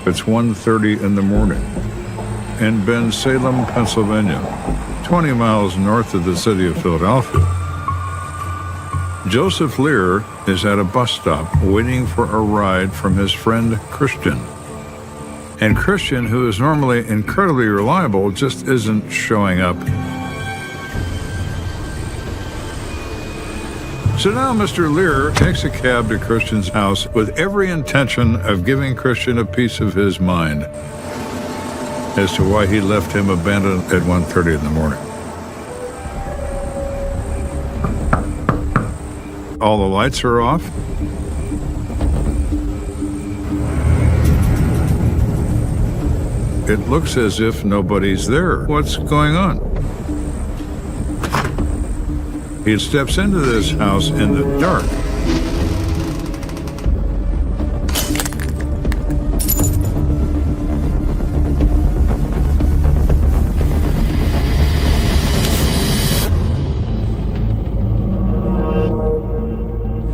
It's 1:30 in the morning in Bensalem, Pennsylvania, 20 miles north of the city of Philadelphia. Joseph Lear is at a bus stop waiting for a ride from his friend Christian. And Christian, who is normally incredibly reliable, just isn't showing up. So now Mr. Lear takes a cab to Christian's house with every intention of giving Christian a piece of his mind as to why he left him abandoned at 1:30 in the morning. All the lights are off. It looks as if nobody's there. What's going on? He steps into this house in the dark.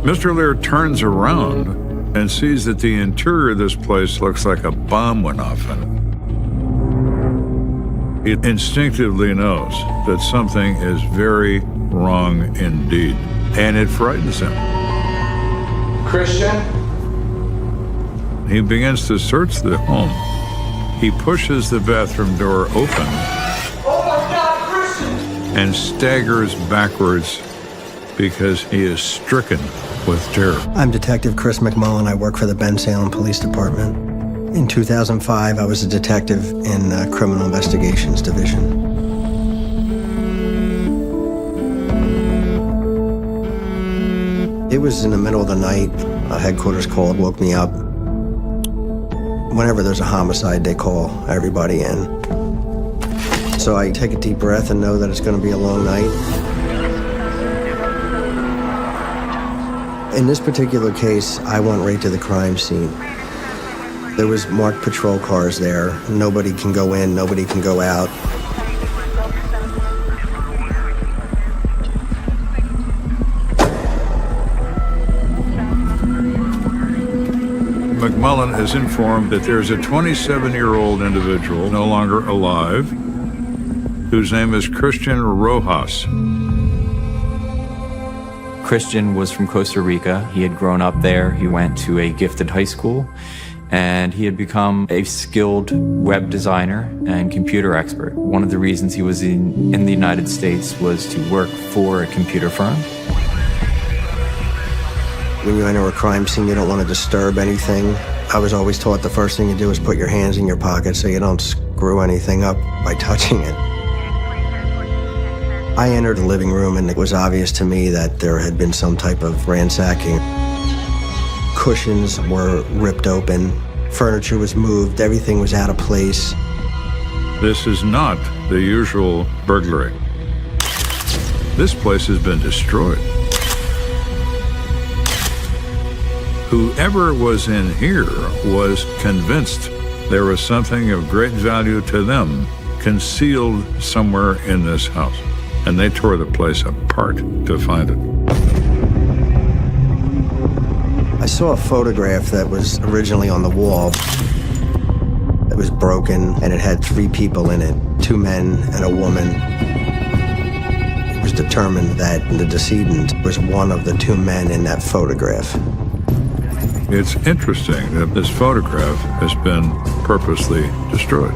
Mr. Lear turns around and sees that the interior of this place looks like a bomb went off in it. He instinctively knows that something is very wrong indeed, and it frightens him. Christian? He begins to search the home. He pushes the bathroom door open. Oh my God, Christian! And staggers backwards because he is stricken with terror. I'm Detective Chris McMullen. I work for the Bensalem Police Department. In 2005, I was a detective in the Criminal Investigations Division. It was in the middle of the night. A headquarters call woke me up. Whenever there's a homicide, they call everybody in. So I take a deep breath and know that it's going to be a long night. In this particular case, I went right to the crime scene. There was marked patrol cars there. Nobody can go in, nobody can go out. McMullen is informed that there's a 27-year-old individual no longer alive whose name is Christian Rojas. Christian was from Costa Rica. He had grown up there. He went to a gifted high school, and he had become a skilled web designer and computer expert. One of the reasons he was in the United States was to work for a computer firm. When you enter a crime scene, you don't want to disturb anything. I was always taught the first thing you do is put your hands in your pocket so you don't screw anything up by touching it. I entered the living room, and it was obvious to me that there had been some type of ransacking. Cushions were ripped open, furniture was moved, everything was out of place. This is not the usual burglary. This place has been destroyed. Whoever was in here was convinced there was something of great value to them concealed somewhere in this house, and they tore the place apart to find it. I saw a photograph that was originally on the wall. It was broken, and it had 3 people in it, 2 men and a woman. It was determined that the decedent was one of the 2 men in that photograph. It's interesting that this photograph has been purposely destroyed.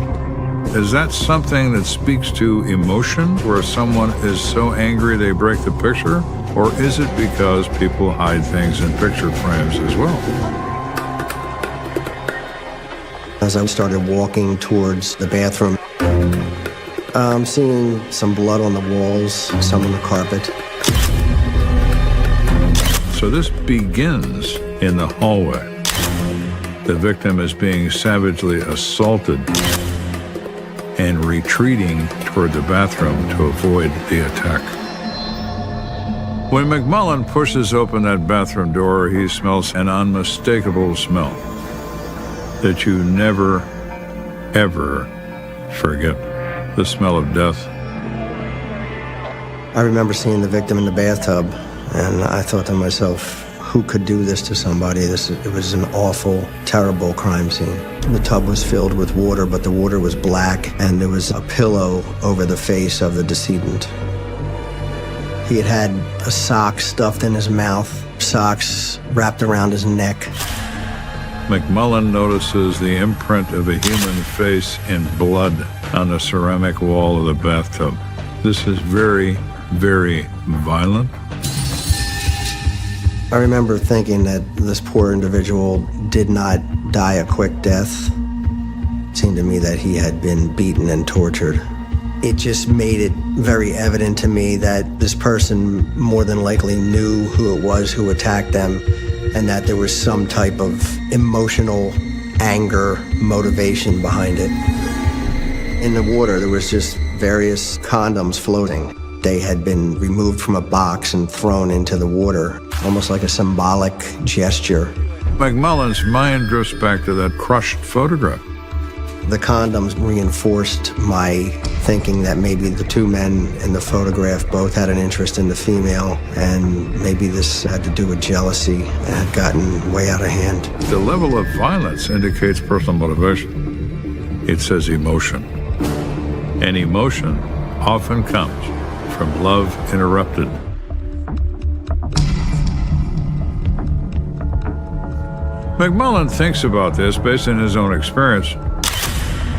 Is that something that speaks to emotion, where someone is so angry they break the picture? Or is it because people hide things in picture frames as well? As I started walking towards the bathroom, I'm seeing some blood on the walls, some on the carpet. So this begins in the hallway. The victim is being savagely assaulted and retreating toward the bathroom to avoid the attack. When McMullen pushes open that bathroom door, he smells an unmistakable smell that you never, ever forget. The smell of death. I remember seeing the victim in the bathtub, and I thought to myself, who could do this to somebody? It was an awful, terrible crime scene. The tub was filled with water, but the water was black, and there was a pillow over the face of the decedent. He had had a sock stuffed in his mouth, socks wrapped around his neck. McMullen notices the imprint of a human face in blood on the ceramic wall of the bathtub. This is very, very violent. I remember thinking that this poor individual did not die a quick death. It seemed to me that he had been beaten and tortured. It just made it very evident to me that this person more than likely knew who it was who attacked them, and that there was some type of emotional anger motivation behind it. In the water, there was just various condoms floating. They had been removed from a box and thrown into the water, almost like a symbolic gesture. McMullen's mind drifts back to that crushed photograph. The condoms reinforced my thinking that maybe the two men in the photograph both had an interest in the female, and maybe this had to do with jealousy and had gotten way out of hand. The level of violence indicates personal motivation. It says emotion. And emotion often comes from love interrupted. McMullen thinks about this based on his own experience.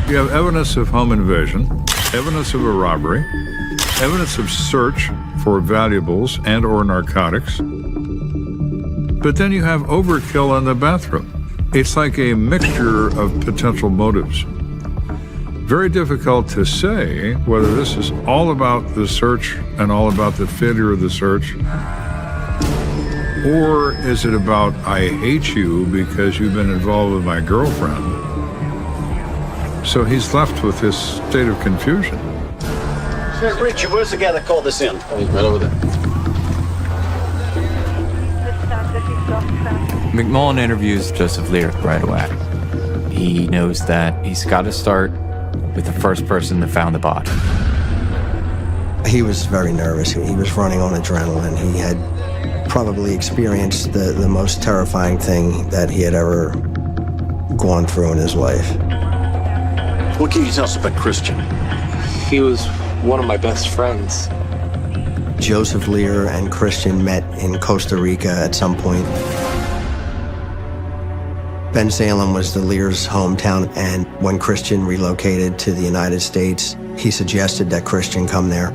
You have evidence of home invasion, evidence of a robbery, evidence of search for valuables and or narcotics. But then you have overkill in the bathroom. It's like a mixture of potential motives. Very difficult to say whether this is all about the search and all about the failure of the search, or is it about, I hate you because you've been involved with my girlfriend. So he's left with this state of confusion. Richard, where's the guy that called us in? He's right over there. McMullen interviews Joseph Lear right away. He knows that he's got to start with the first person that found the body. He was very nervous. He was running on adrenaline. He had probably experienced the most terrifying thing that he had ever gone through in his life. What can you tell us about Christian? He was one of my best friends. Joseph Lear and Christian met in Costa Rica at some point. Ben Salem was the Lear's hometown, and when Christian relocated to the United States, he suggested that Christian come there.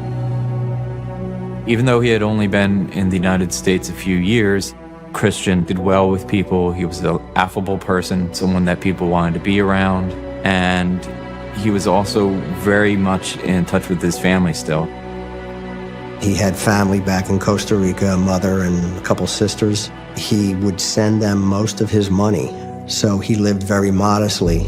Even though he had only been in the United States a few years, Christian did well with people. He was an affable person, someone that people wanted to be around, and he was also very much in touch with his family still. He had family back in Costa Rica, a mother and a couple sisters. He would send them most of his money, so he lived very modestly.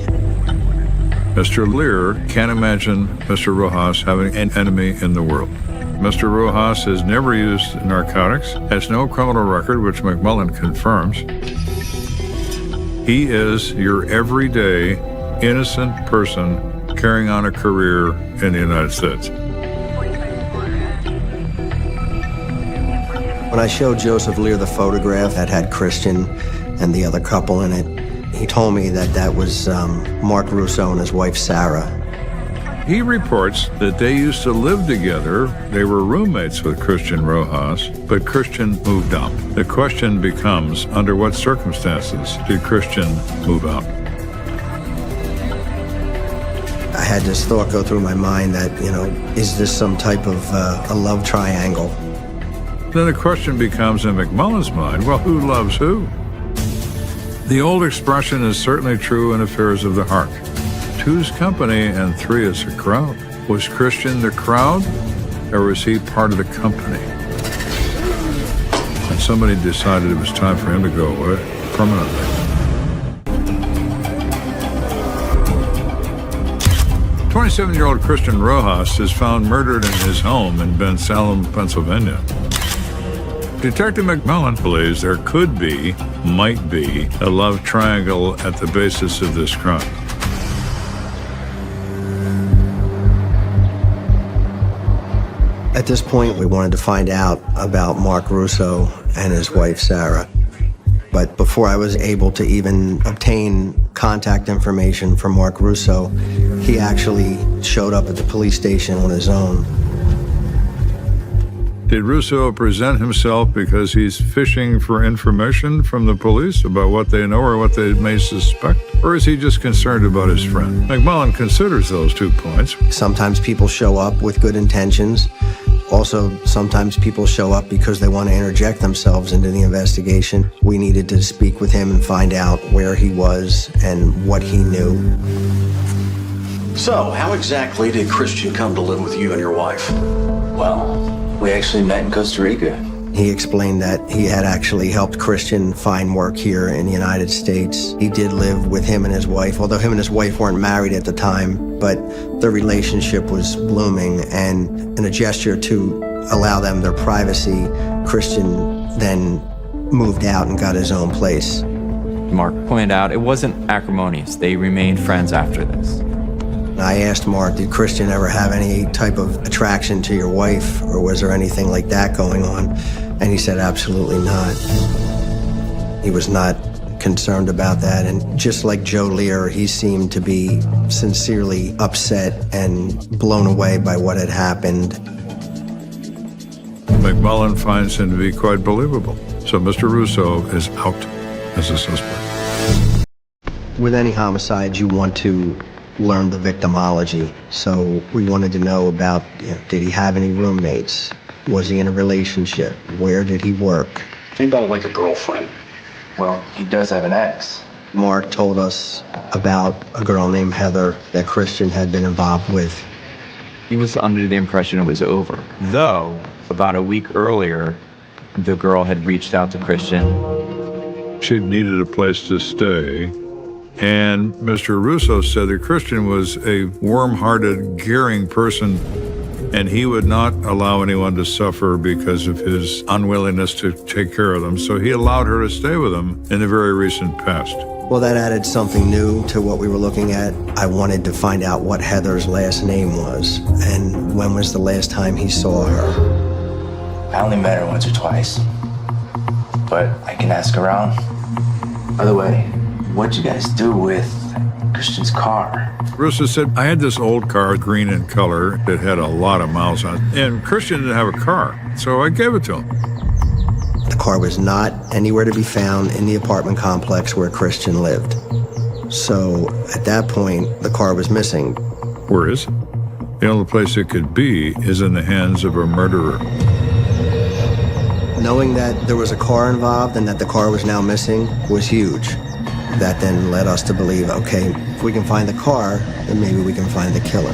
Mr. Lear can't imagine Mr. Rojas having an enemy in the world. Mr. Rojas has never used narcotics, has no criminal record, which McMullen confirms. He is your everyday, innocent person carrying on a career in the United States. When I showed Joseph Lear the photograph that had Christian and the other couple in it, he told me that that was Mark Russo and his wife, Sarah. He reports that they used to live together. They were roommates with Christian Rojas, but Christian moved out. The question becomes, under what circumstances did Christian move out? I had this thought go through my mind that, is this some type of a love triangle? Then the question becomes in McMullen's mind, well, who loves who? The old expression is certainly true in affairs of the heart. Two's company and three is a crowd. Was Christian the crowd, or was he part of the company? And somebody decided it was time for him to go away permanently. 27-year-old Christian Rojas is found murdered in his home in Ben Salem, Pennsylvania. Detective McMullen believes there could be, might be, a love triangle at the basis of this crime. At this point, we wanted to find out about Mark Russo and his wife, Sarah. But before I was able to even obtain contact information from Mark Russo, he actually showed up at the police station on his own. Did Russo present himself because he's fishing for information from the police about what they know or what they may suspect? Or is he just concerned about his friend? McMullen considers those 2 points. Sometimes people show up with good intentions. Also, sometimes people show up because they want to interject themselves into the investigation. We needed to speak with him and find out where he was and what he knew. So, how exactly did Christian come to live with you and your wife? Well, we actually met in Costa Rica. He explained that he had actually helped Christian find work here in the United States. He did live with him and his wife, although him and his wife weren't married at the time, but their relationship was blooming, and in a gesture to allow them their privacy, Christian then moved out and got his own place. Mark pointed out it wasn't acrimonious. They remained friends after this. I asked Mark, did Christian ever have any type of attraction to your wife, or was there anything like that going on? And he said, absolutely not. He was not concerned about that. And just like Joe Lear, he seemed to be sincerely upset and blown away by what had happened. McMullen finds him to be quite believable. So Mr. Russo is out as a suspect. With any homicide, you want to learn the victimology. So we wanted to know about, did he have any roommates? Was he in a relationship? Where did he work? Think about it like a girlfriend. Well, he does have an ex. Mark told us about a girl named Heather that Christian had been involved with. He was under the impression it was over. Though, about a week earlier, the girl had reached out to Christian. She needed a place to stay. And Mr. Russo said that Christian was a warm-hearted, caring person, and he would not allow anyone to suffer because of his unwillingness to take care of them. So he allowed her to stay with him in the very recent past. Well, that added something new to what we were looking at. I wanted to find out what Heather's last name was, and when was the last time he saw her. I only met her once or twice, but I can ask around. By the way, what'd you guys do with Christian's car? Russo said, I had this old car, green in color, that had a lot of miles on it, and Christian didn't have a car, so I gave it to him. The car was not anywhere to be found in the apartment complex where Christian lived. So at that point, the car was missing. Where is it? The only place it could be is in the hands of a murderer. Knowing that there was a car involved and that the car was now missing was huge. That then led us to believe, okay, if we can find the car, then maybe we can find the killer.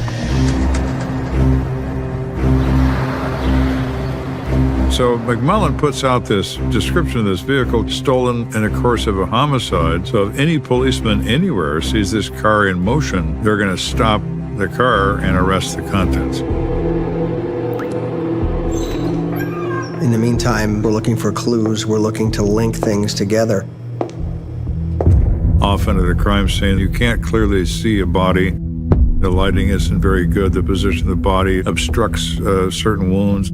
So McMullen puts out this description of this vehicle stolen in the course of a homicide. So if any policeman anywhere sees this car in motion, they're going to stop the car and arrest the contents. In the meantime, we're looking for clues. We're looking to link things together. Often at a crime scene, you can't clearly see a body. The lighting isn't very good. The position of the body obstructs certain wounds.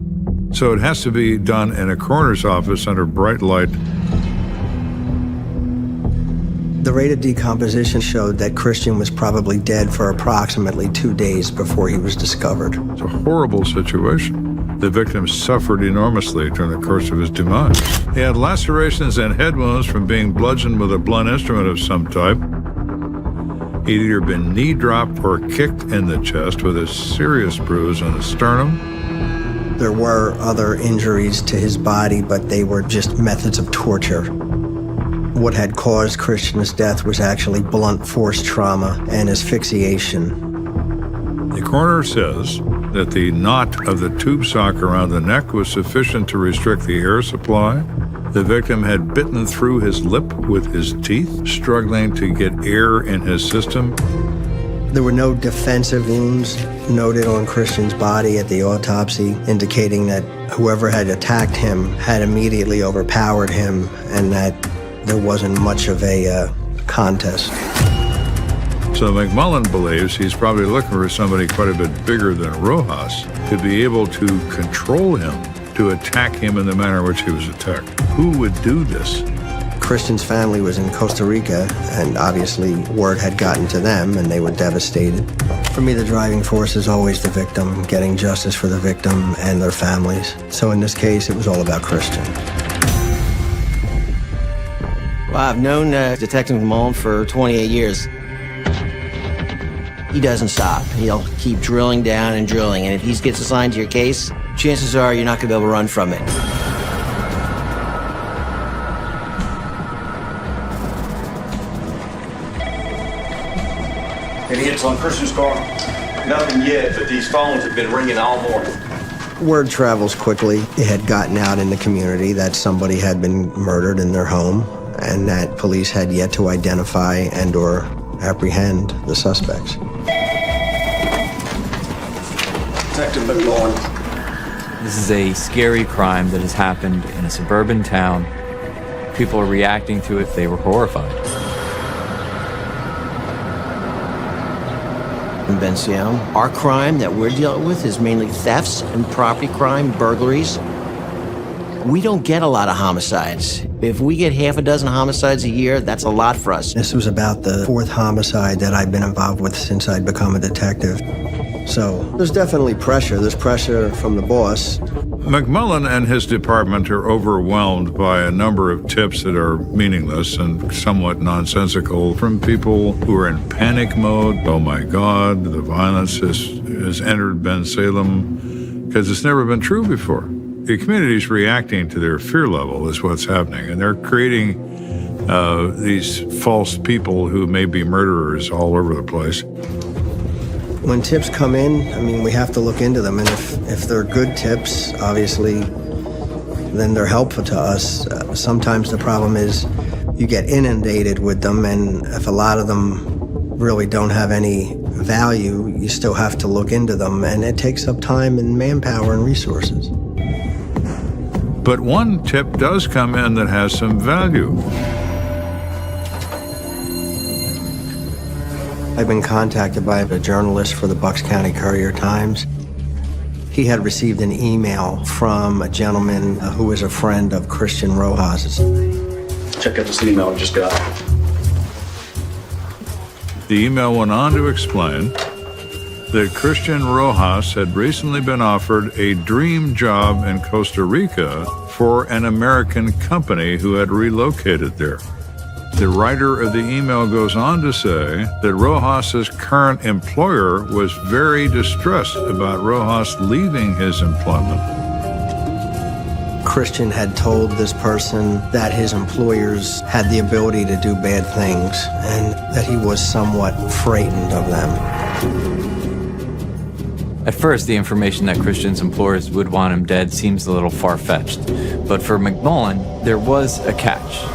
So it has to be done in a coroner's office under bright light. The rate of decomposition showed that Christian was probably dead for approximately 2 days before he was discovered. It's a horrible situation. The victim suffered enormously during the course of his demise. He had lacerations and head wounds from being bludgeoned with a blunt instrument of some type. He'd either been knee dropped or kicked in the chest with a serious bruise on the sternum. There were other injuries to his body, but they were just methods of torture. What had caused Christian's death was actually blunt force trauma and asphyxiation. The coroner says that the knot of the tube sock around the neck was sufficient to restrict the air supply. The victim had bitten through his lip with his teeth, struggling to get air in his system. There were no defensive wounds noted on Christian's body at the autopsy, indicating that whoever had attacked him had immediately overpowered him and that there wasn't much of a contest. So McMullen believes he's probably looking for somebody quite a bit bigger than Rojas to be able to control him, to attack him in the manner in which he was attacked. Who would do this? Christian's family was in Costa Rica, and obviously word had gotten to them, and they were devastated. For me, the driving force is always the victim, getting justice for the victim and their families. So in this case, it was all about Christian. Well, I've known Detective McMullen for 28 years. He doesn't stop. He'll keep drilling down and drilling, and if he gets assigned to your case, chances are you're not going to be able to run from it. Any hits on Christian's car? Nothing yet, but these phones have been ringing all morning. Word travels quickly. It had gotten out in the community that somebody had been murdered in their home, and that police had yet to identify and/or apprehend the suspects. Detective McMullen. This is a scary crime that has happened in a suburban town. People are reacting to it. They were horrified. In Bencio, our crime that we're dealing with is mainly thefts and property crime, burglaries. We don't get a lot of homicides. If we get half a dozen homicides a year, that's a lot for us. This was about the 4th homicide that I've been involved with since I'd become a detective. So there's definitely pressure. There's pressure from the boss. McMullen and his department are overwhelmed by a number of tips that are meaningless and somewhat nonsensical from people who are in panic mode. Oh my God, the violence has entered Ben Salem, because it's never been true before. The community's reacting to their fear level is what's happening, and they're creating these false people who may be murderers all over the place. When tips come in, I mean, we have to look into them, and if they're good tips, obviously, then they're helpful to us. Sometimes the problem is you get inundated with them, and if a lot of them really don't have any value, you still have to look into them, and it takes up time and manpower and resources. But one tip does come in that has some value. I've been contacted by a journalist for the Bucks County Courier-Times. He had received an email from a gentleman who is a friend of Christian Rojas's. Check out this email I just got. The email went on to explain that Christian Rojas had recently been offered a dream job in Costa Rica for an American company who had relocated there. The writer of the email goes on to say that Rojas's current employer was very distressed about Rojas leaving his employment. Christian had told this person that his employers had the ability to do bad things and that he was somewhat frightened of them. At first, the information that Christian's employers would want him dead seems a little far-fetched. But for McMullen, there was a catch.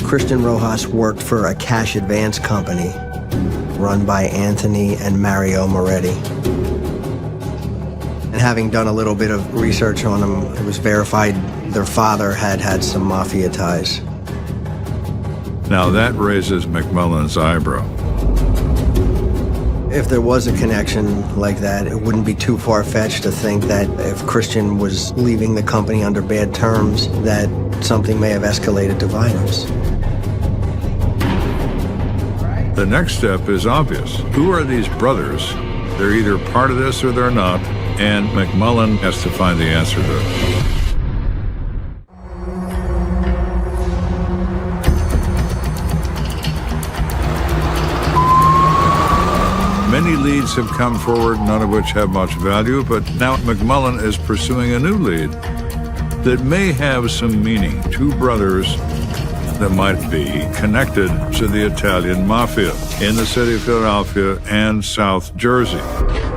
Christian Rojas worked for a cash advance company run by Anthony and Mario Moretti. And having done a little bit of research on them, it was verified their father had some mafia ties. Now that raises McMullen's eyebrow. If there was a connection like that, it wouldn't be too far-fetched to think that if Christian was leaving the company under bad terms, that something may have escalated to violence. The next step is obvious. Who are these brothers? They're either part of this or they're not, and McMullen has to find the answer to it. Many leads have come forward, none of which have much value, but now McMullen is pursuing a new lead that may have some meaning. 2 brothers that might be connected to the Italian mafia in the city of Philadelphia and South Jersey.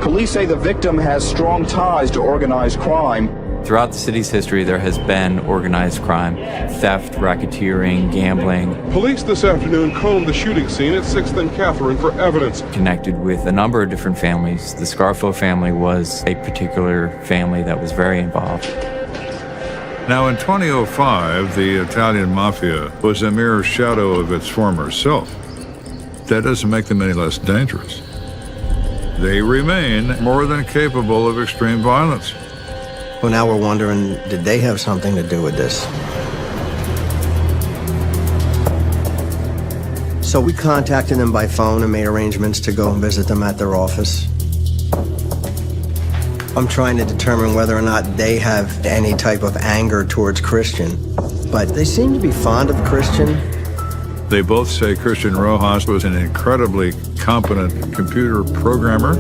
Police say the victim has strong ties to organized crime. Throughout the city's history, there has been organized crime, theft, racketeering, gambling. Police this afternoon combed the shooting scene at 6th and Catherine for evidence. Connected with a number of different families. The Scarfo family was a particular family that was very involved. Now, in 2005, the Italian mafia was a mere shadow of its former self. That doesn't make them any less dangerous. They remain more than capable of extreme violence. Well, now we're wondering, did they have something to do with this? So we contacted them by phone and made arrangements to go and visit them at their office. I'm trying to determine whether or not they have any type of anger towards Christian, but they seem to be fond of Christian. They both say Christian Rojas was an incredibly competent computer programmer,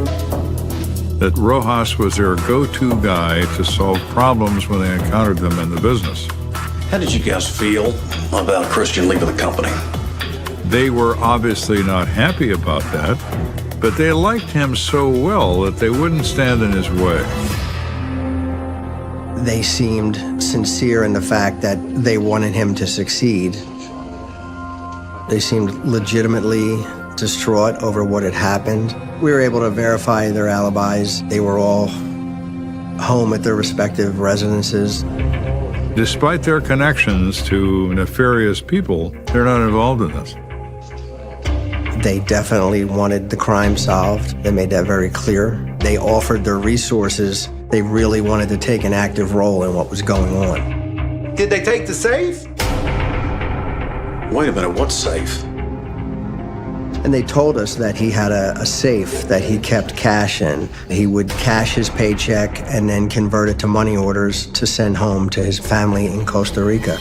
that Rojas was their go-to guy to solve problems when they encountered them in the business. How did you guys feel about Christian leaving the company? They were obviously not happy about that, but they liked him so well that they wouldn't stand in his way. They seemed sincere in the fact that they wanted him to succeed. They seemed legitimately distraught over what had happened. We were able to verify their alibis. They were all home at their respective residences. Despite their connections to nefarious people, they're not involved in this. They definitely wanted the crime solved. They made that very clear. They offered their resources. They really wanted to take an active role in what was going on. Did they take the safe? Wait a minute, what's safe? And they told us that he had a safe that he kept cash in. He would cash his paycheck and then convert it to money orders to send home to his family in Costa Rica.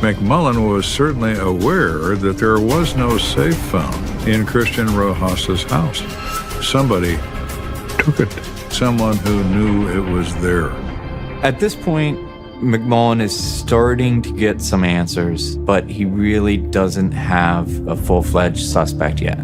McMullen was certainly aware that there was no safe found in Christian Rojas's house. Somebody took it. Someone who knew it was there. At this point, McMullen is starting to get some answers, but he really doesn't have a full-fledged suspect yet.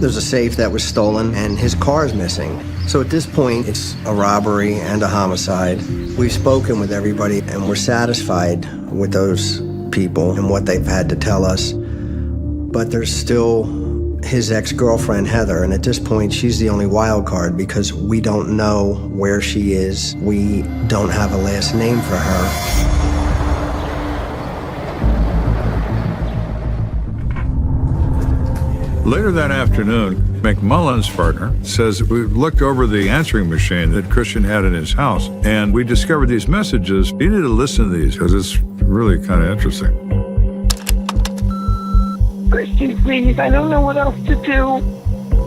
There's a safe that was stolen and his car is missing. So at this point, it's a robbery and a homicide. We've spoken with everybody and we're satisfied with those people and what they've had to tell us. But there's still his ex-girlfriend, Heather, and at this point, she's the only wild card because we don't know where she is. We don't have a last name for her. Later that afternoon, McMullen's partner says, we looked over the answering machine that Christian had in his house, and we discovered these messages. You need to listen to these because it's really kind of interesting. Christian, please, I don't know what else to do.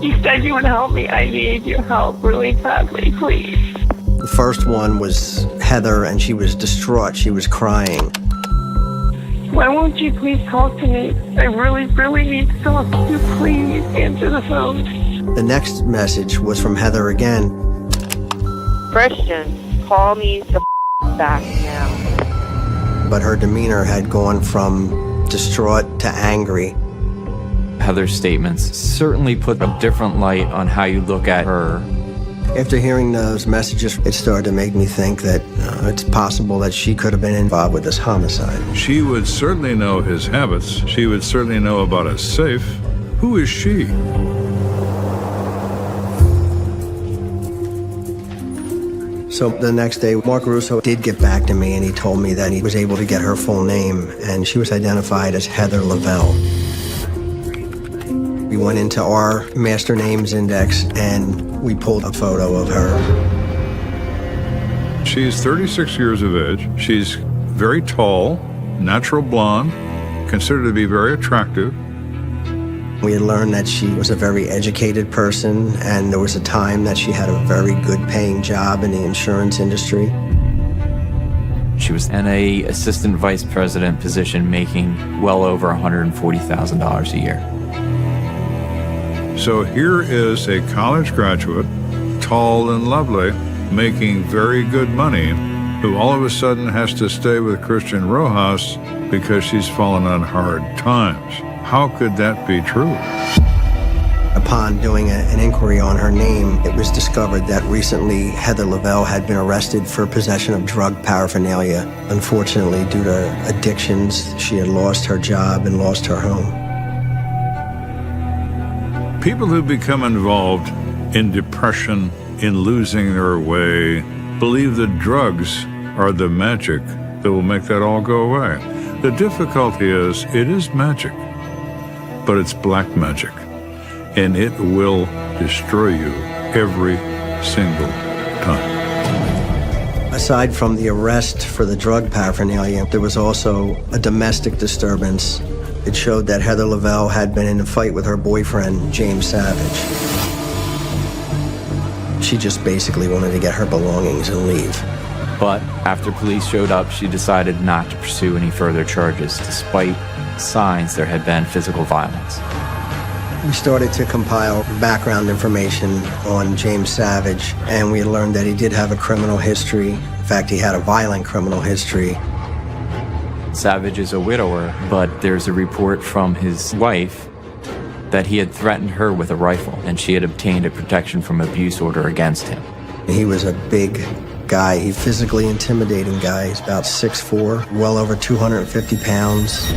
You said you would help me. I need your help really badly, please. The first one was Heather, and she was distraught. She was crying. Why won't you please talk to me? I really, really need to talk to you. Please answer the phone. The next message was from Heather again. Christian, call me the back now. But her demeanor had gone from distraught to angry. Heather's statements certainly put a different light on how you look at her. After hearing those messages, it started to make me think that it's possible that she could have been involved with this homicide. She would certainly know his habits. She would certainly know about his safe. Who is she? So the next day, Mark Russo did get back to me, and he told me that he was able to get her full name, and she was identified as Heather Lavell. We went into our master names index, and we pulled a photo of her. She's 36 years of age. She's very tall, natural blonde, considered to be very attractive. We had learned that she was a very educated person, and there was a time that she had a very good paying job in the insurance industry. She was in an assistant vice president position making well over $140,000 a year. So here is a college graduate, tall and lovely, making very good money, who all of a sudden has to stay with Christian Rojas because she's fallen on hard times. How could that be true? Upon doing an inquiry on her name, it was discovered that recently Heather Lavell had been arrested for possession of drug paraphernalia. Unfortunately, due to addictions, she had lost her job and lost her home. People who become involved in depression, in losing their way, believe that drugs are the magic that will make that all go away. The difficulty is, it is magic, but it's black magic, and it will destroy you every single time. Aside from the arrest for the drug paraphernalia, there was also a domestic disturbance. It showed that Heather Lavell had been in a fight with her boyfriend, James Savage. She just basically wanted to get her belongings and leave. But after police showed up, she decided not to pursue any further charges, despite signs there had been physical violence. We started to compile background information on James Savage, and we learned that he did have a criminal history. In fact, he had a violent criminal history. Savage is a widower, but there's a report from his wife that he had threatened her with a rifle, and she had obtained a protection from abuse order against him. He was a big guy. He's a physically intimidating guy. He's about 6'4", well over 250 pounds.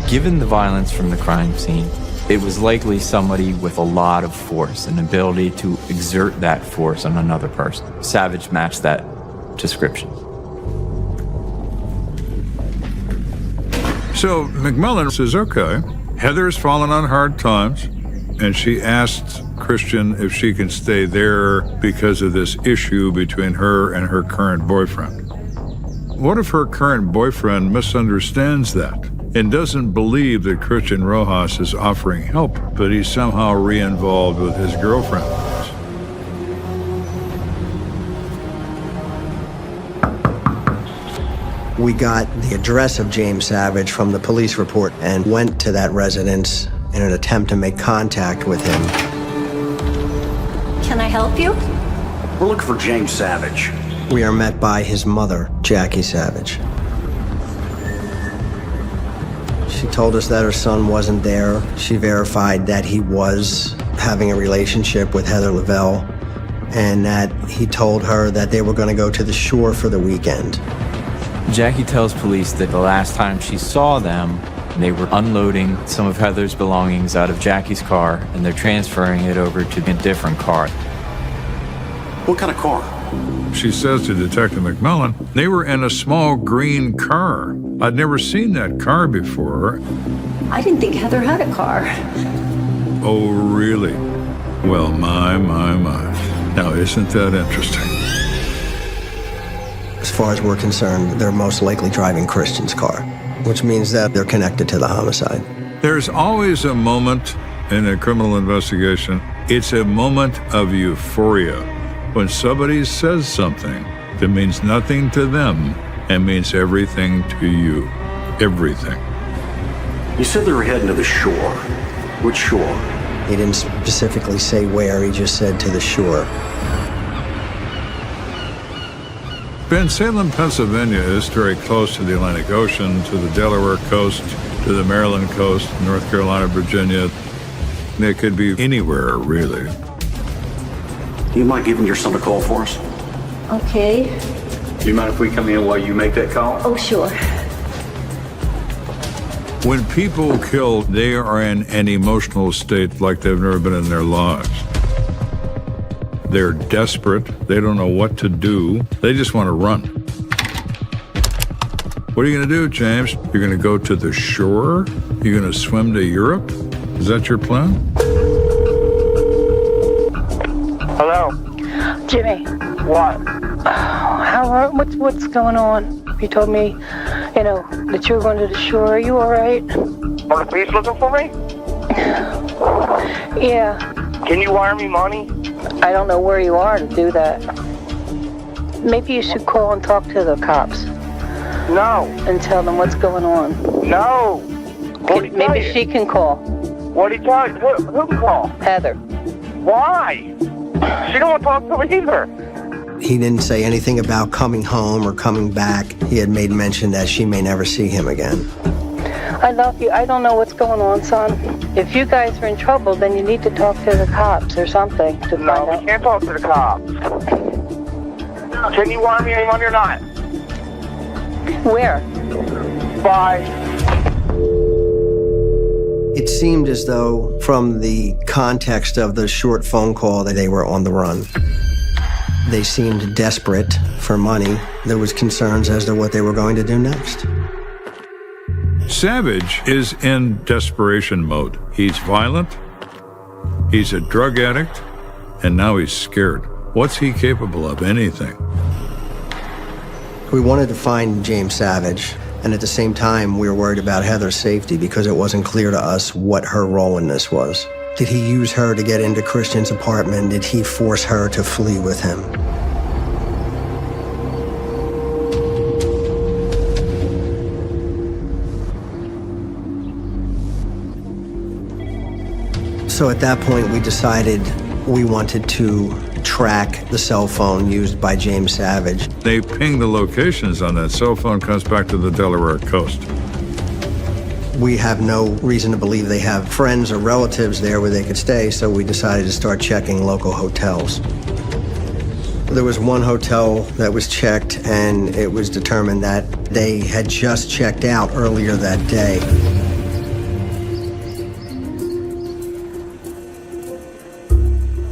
Given the violence from the crime scene, it was likely somebody with a lot of force, an ability to exert that force on another person. Savage matched that description. So McMillan says, okay, Heather's fallen on hard times, and she asked Christian if she can stay there because of this issue between her and her current boyfriend. What if her current boyfriend misunderstands that and doesn't believe that Christian Rojas is offering help, but he's somehow re-involved with his girlfriend? We got the address of James Savage from the police report and went to that residence in an attempt to make contact with him. Can I help you? We're looking for James Savage. We are met by his mother, Jackie Savage. She told us that her son wasn't there. She verified that he was having a relationship with Heather Lavell, and that he told her that they were going to go to the shore for the weekend. Jackie tells police that the last time she saw them, they were unloading some of Heather's belongings out of Jackie's car, and they're transferring it over to a different car. What kind of car? She says to Detective McMillan, they were in a small green car. I'd never seen that car before. I didn't think Heather had a car. Oh, really? Well, my. Now, isn't that interesting? As far as we're concerned, they're most likely driving Christian's car, which means that they're connected to the homicide. There's always a moment in a criminal investigation. It's a moment of euphoria when somebody says something that means nothing to them and means everything to you. Everything. You said they were heading to the shore. Which shore? He didn't specifically say where, he just said to the shore. Ben, Salem, Pennsylvania is very close to the Atlantic Ocean, to the Delaware coast, to the Maryland coast, North Carolina, Virginia. It could be anywhere, really. You mind giving your son a call for us? Okay. Do you mind if we come in while you make that call? Oh, sure. When people kill, they are in an emotional state like they've never been in their lives. They're desperate. They don't know what to do. They just want to run. What are you going to do, James? You're going to go to the shore? You're going to swim to Europe? Is that your plan? Hello? Jimmy. What? What's going on? You told me, that you were going to the shore. Are you all right? Are the police looking for me? Yeah. Can you wire me money? I don't know where you are to do that. Maybe you should call and talk to the cops. No. And tell them what's going on. No. Maybe she can call. What do you tell you? Who can call? Heather. Why? She don't want to talk to me either. He didn't say anything about coming home or coming back. He had made mention that she may never see him again. I love you. I don't know what's going on, son. If you guys are in trouble, then you need to talk to the cops or something to find out. No, we can't talk to the cops. Can you wire me any money or not? Where? Bye. It seemed as though, from the context of the short phone call, that they were on the run. They seemed desperate for money. There was concerns as to what they were going to do next. Savage is in desperation mode. He's violent, he's a drug addict, and now he's scared. What's he capable of? Anything. We wanted to find James Savage, and at the same time, we were worried about Heather's safety because it wasn't clear to us what her role in this was. Did he use her to get into Christian's apartment? Did he force her to flee with him? So at that point, we decided we wanted to track the cell phone used by James Savage. They ping the locations on that cell phone, comes back to the Delaware coast. We have no reason to believe they have friends or relatives there where they could stay, so we decided to start checking local hotels. There was one hotel that was checked, and it was determined that they had just checked out earlier that day.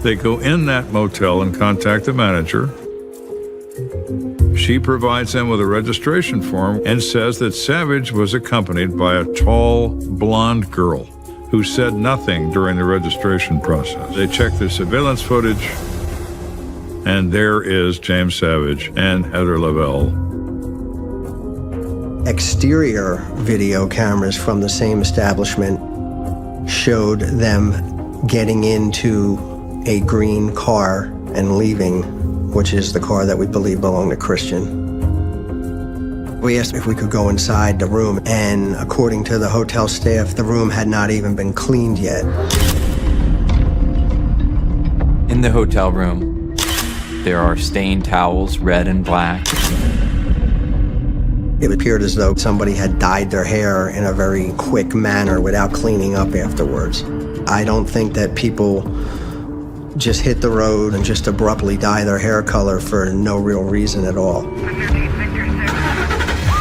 They go in that motel and contact the manager. She provides them with a registration form and says that Savage was accompanied by a tall, blonde girl who said nothing during the registration process. They check the surveillance footage, and there is James Savage and Heather Lavell. Exterior video cameras from the same establishment showed them getting into a green car and leaving, which is the car that we believe belonged to Christian. We asked if we could go inside the room, and according to the hotel staff, the room had not even been cleaned yet. In the hotel room, there are stained towels, red and black. It appeared as though somebody had dyed their hair in a very quick manner without cleaning up afterwards. I don't think that people just hit the road and just abruptly dye their hair color for no real reason at all.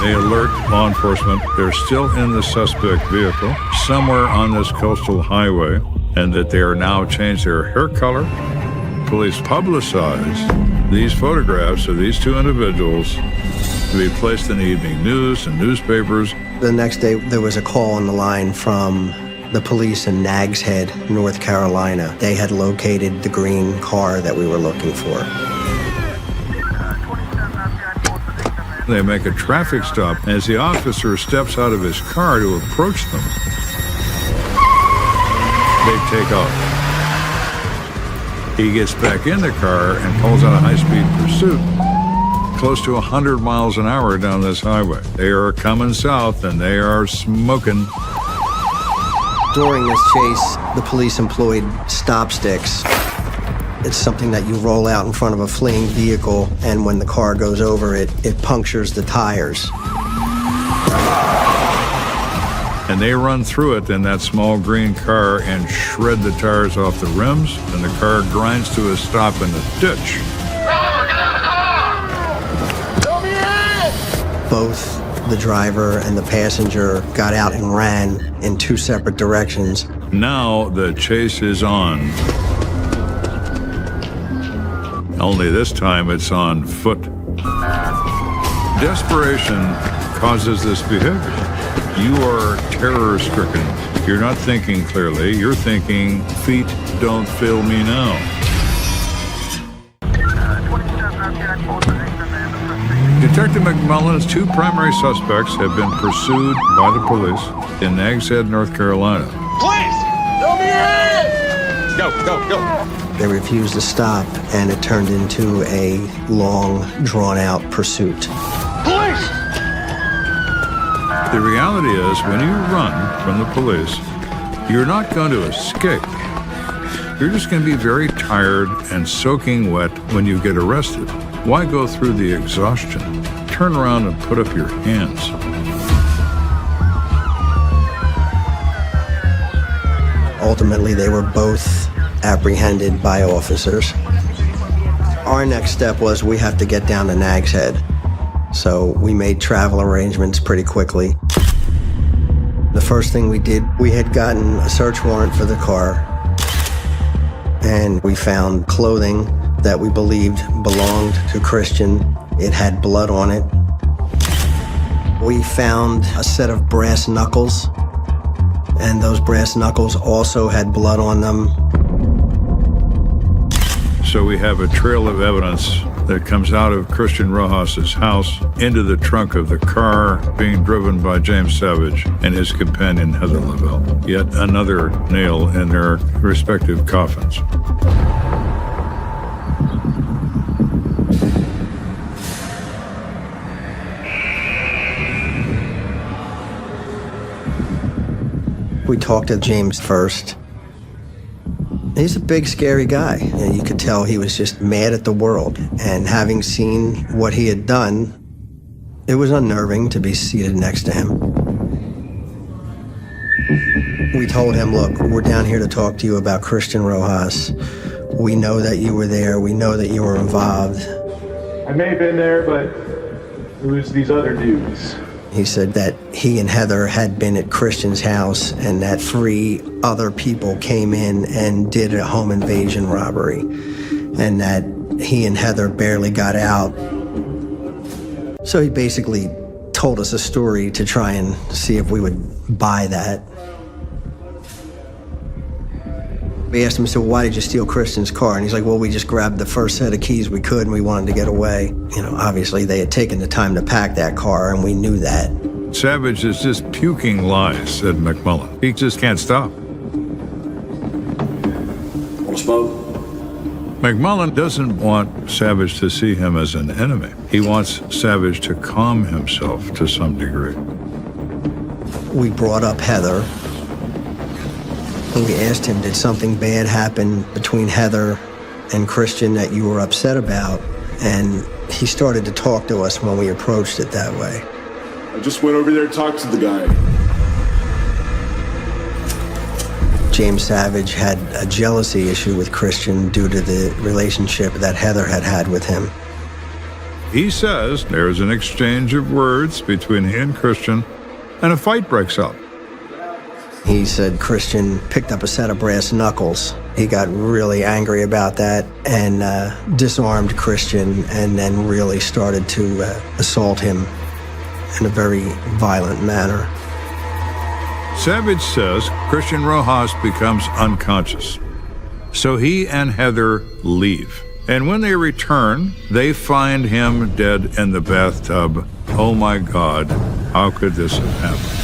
They alert law enforcement they're still in the suspect vehicle somewhere on this coastal highway, and that they are now changed their hair color. Police publicize these photographs of these two individuals to be placed in the evening news and newspapers. The next day, there was a call on the line from the police in Nags Head, North Carolina. They had located the green car that we were looking for. They make a traffic stop. As the officer steps out of his car to approach them, they take off. He gets back in the car and pulls out a high-speed pursuit, close to 100 miles an hour down this highway. They are coming south, and they are smoking. During this chase, the police employed stop sticks. It's something that you roll out in front of a fleeing vehicle, and when the car goes over it, it punctures the tires. And they run through it in that small green car and shred the tires off the rims, and the car grinds to a stop in the ditch. Both the driver and the passenger got out and ran in two separate directions. Now the chase is on. Only this time it's on foot. Desperation causes this behavior. You are terror-stricken. You're not thinking clearly. You're thinking, feet don't fail me now. Detective McMullen's two primary suspects have been pursued by the police in Nags Head, North Carolina. Please! Throw me in! Go, go, go. They refused to stop, and it turned into a long, drawn-out pursuit. Police! The reality is, when you run from the police, you're not going to escape. You're just going to be very tired and soaking wet when you get arrested. Why go through the exhaustion? Turn around and put up your hands. Ultimately, they were both apprehended by officers. Our next step was we have to get down to Nags Head. So we made travel arrangements pretty quickly. The first thing we did, we had gotten a search warrant for the car, and we found clothing that we believed belonged to Christian. It had blood on it. We found a set of brass knuckles, and those brass knuckles also had blood on them. So we have a trail of evidence that comes out of Christian Rojas's house into the trunk of the car being driven by James Savage and his companion Heather Lavell. Yet another nail in their respective coffins. We talked to James first. He's a big, scary guy. And you could tell he was just mad at the world. And having seen what he had done, it was unnerving to be seated next to him. We told him, look, we're down here to talk to you about Christian Rojas. We know that you were there. We know that you were involved. I may have been there, but it was these other dudes. He said that he and Heather had been at Christian's house and that 3 other people came in and did a home invasion robbery, and that he and Heather barely got out. So he basically told us a story to try and see if we would buy that. We asked him, so why did you steal Christian's car? And he's like, well, we just grabbed the first set of keys we could and we wanted to get away. You know, obviously they had taken the time to pack that car and we knew that. Savage is just puking lies, said McMullen. He just can't stop. Want to smoke? McMullen doesn't want Savage to see him as an enemy. He wants Savage to calm himself to some degree. We brought up Heather. And we asked him, did something bad happen between Heather and Christian that you were upset about? And he started to talk to us when we approached it that way. I just went over there to talk to the guy. James Savage had a jealousy issue with Christian due to the relationship that Heather had had with him. He says there's an exchange of words between he and Christian, and a fight breaks out. He said Christian picked up a set of brass knuckles. He got really angry about that and disarmed Christian and then really started to assault him in a very violent manner. Savage says Christian Rojas becomes unconscious. So he and Heather leave. And when they return, they find him dead in the bathtub. Oh my God, how could this have happened?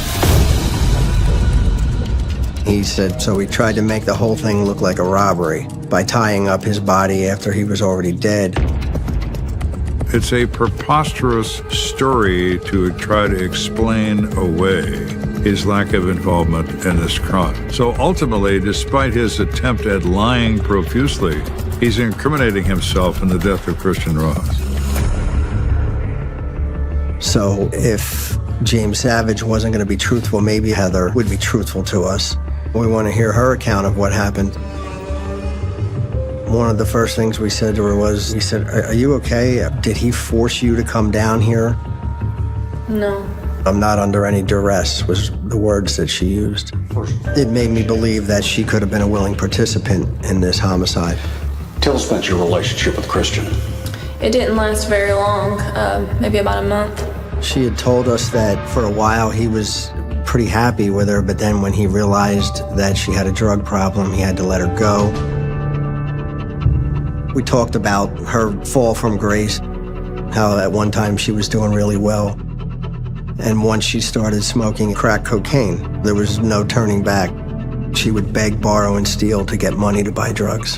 He said, so we tried to make the whole thing look like a robbery by tying up his body after he was already dead. It's a preposterous story to try to explain away his lack of involvement in this crime. So ultimately, despite his attempt at lying profusely, he's incriminating himself in the death of Christian Rojas. So if James Savage wasn't going to be truthful, maybe Heather would be truthful to us. We want to hear her account of what happened. One of the first things we said to her was, we said, are you okay? Did he force you to come down here? No. I'm not under any duress, was the words that she used. It made me believe that she could have been a willing participant in this homicide. Tell us about your relationship with Christian. It didn't last very long, maybe about a month. She had told us that for a while he was pretty happy with her, but then when he realized that she had a drug problem, he had to let her go. We talked about her fall from grace, how at one time she was doing really well. And once she started smoking crack cocaine, there was no turning back. She would beg, borrow, and steal to get money to buy drugs.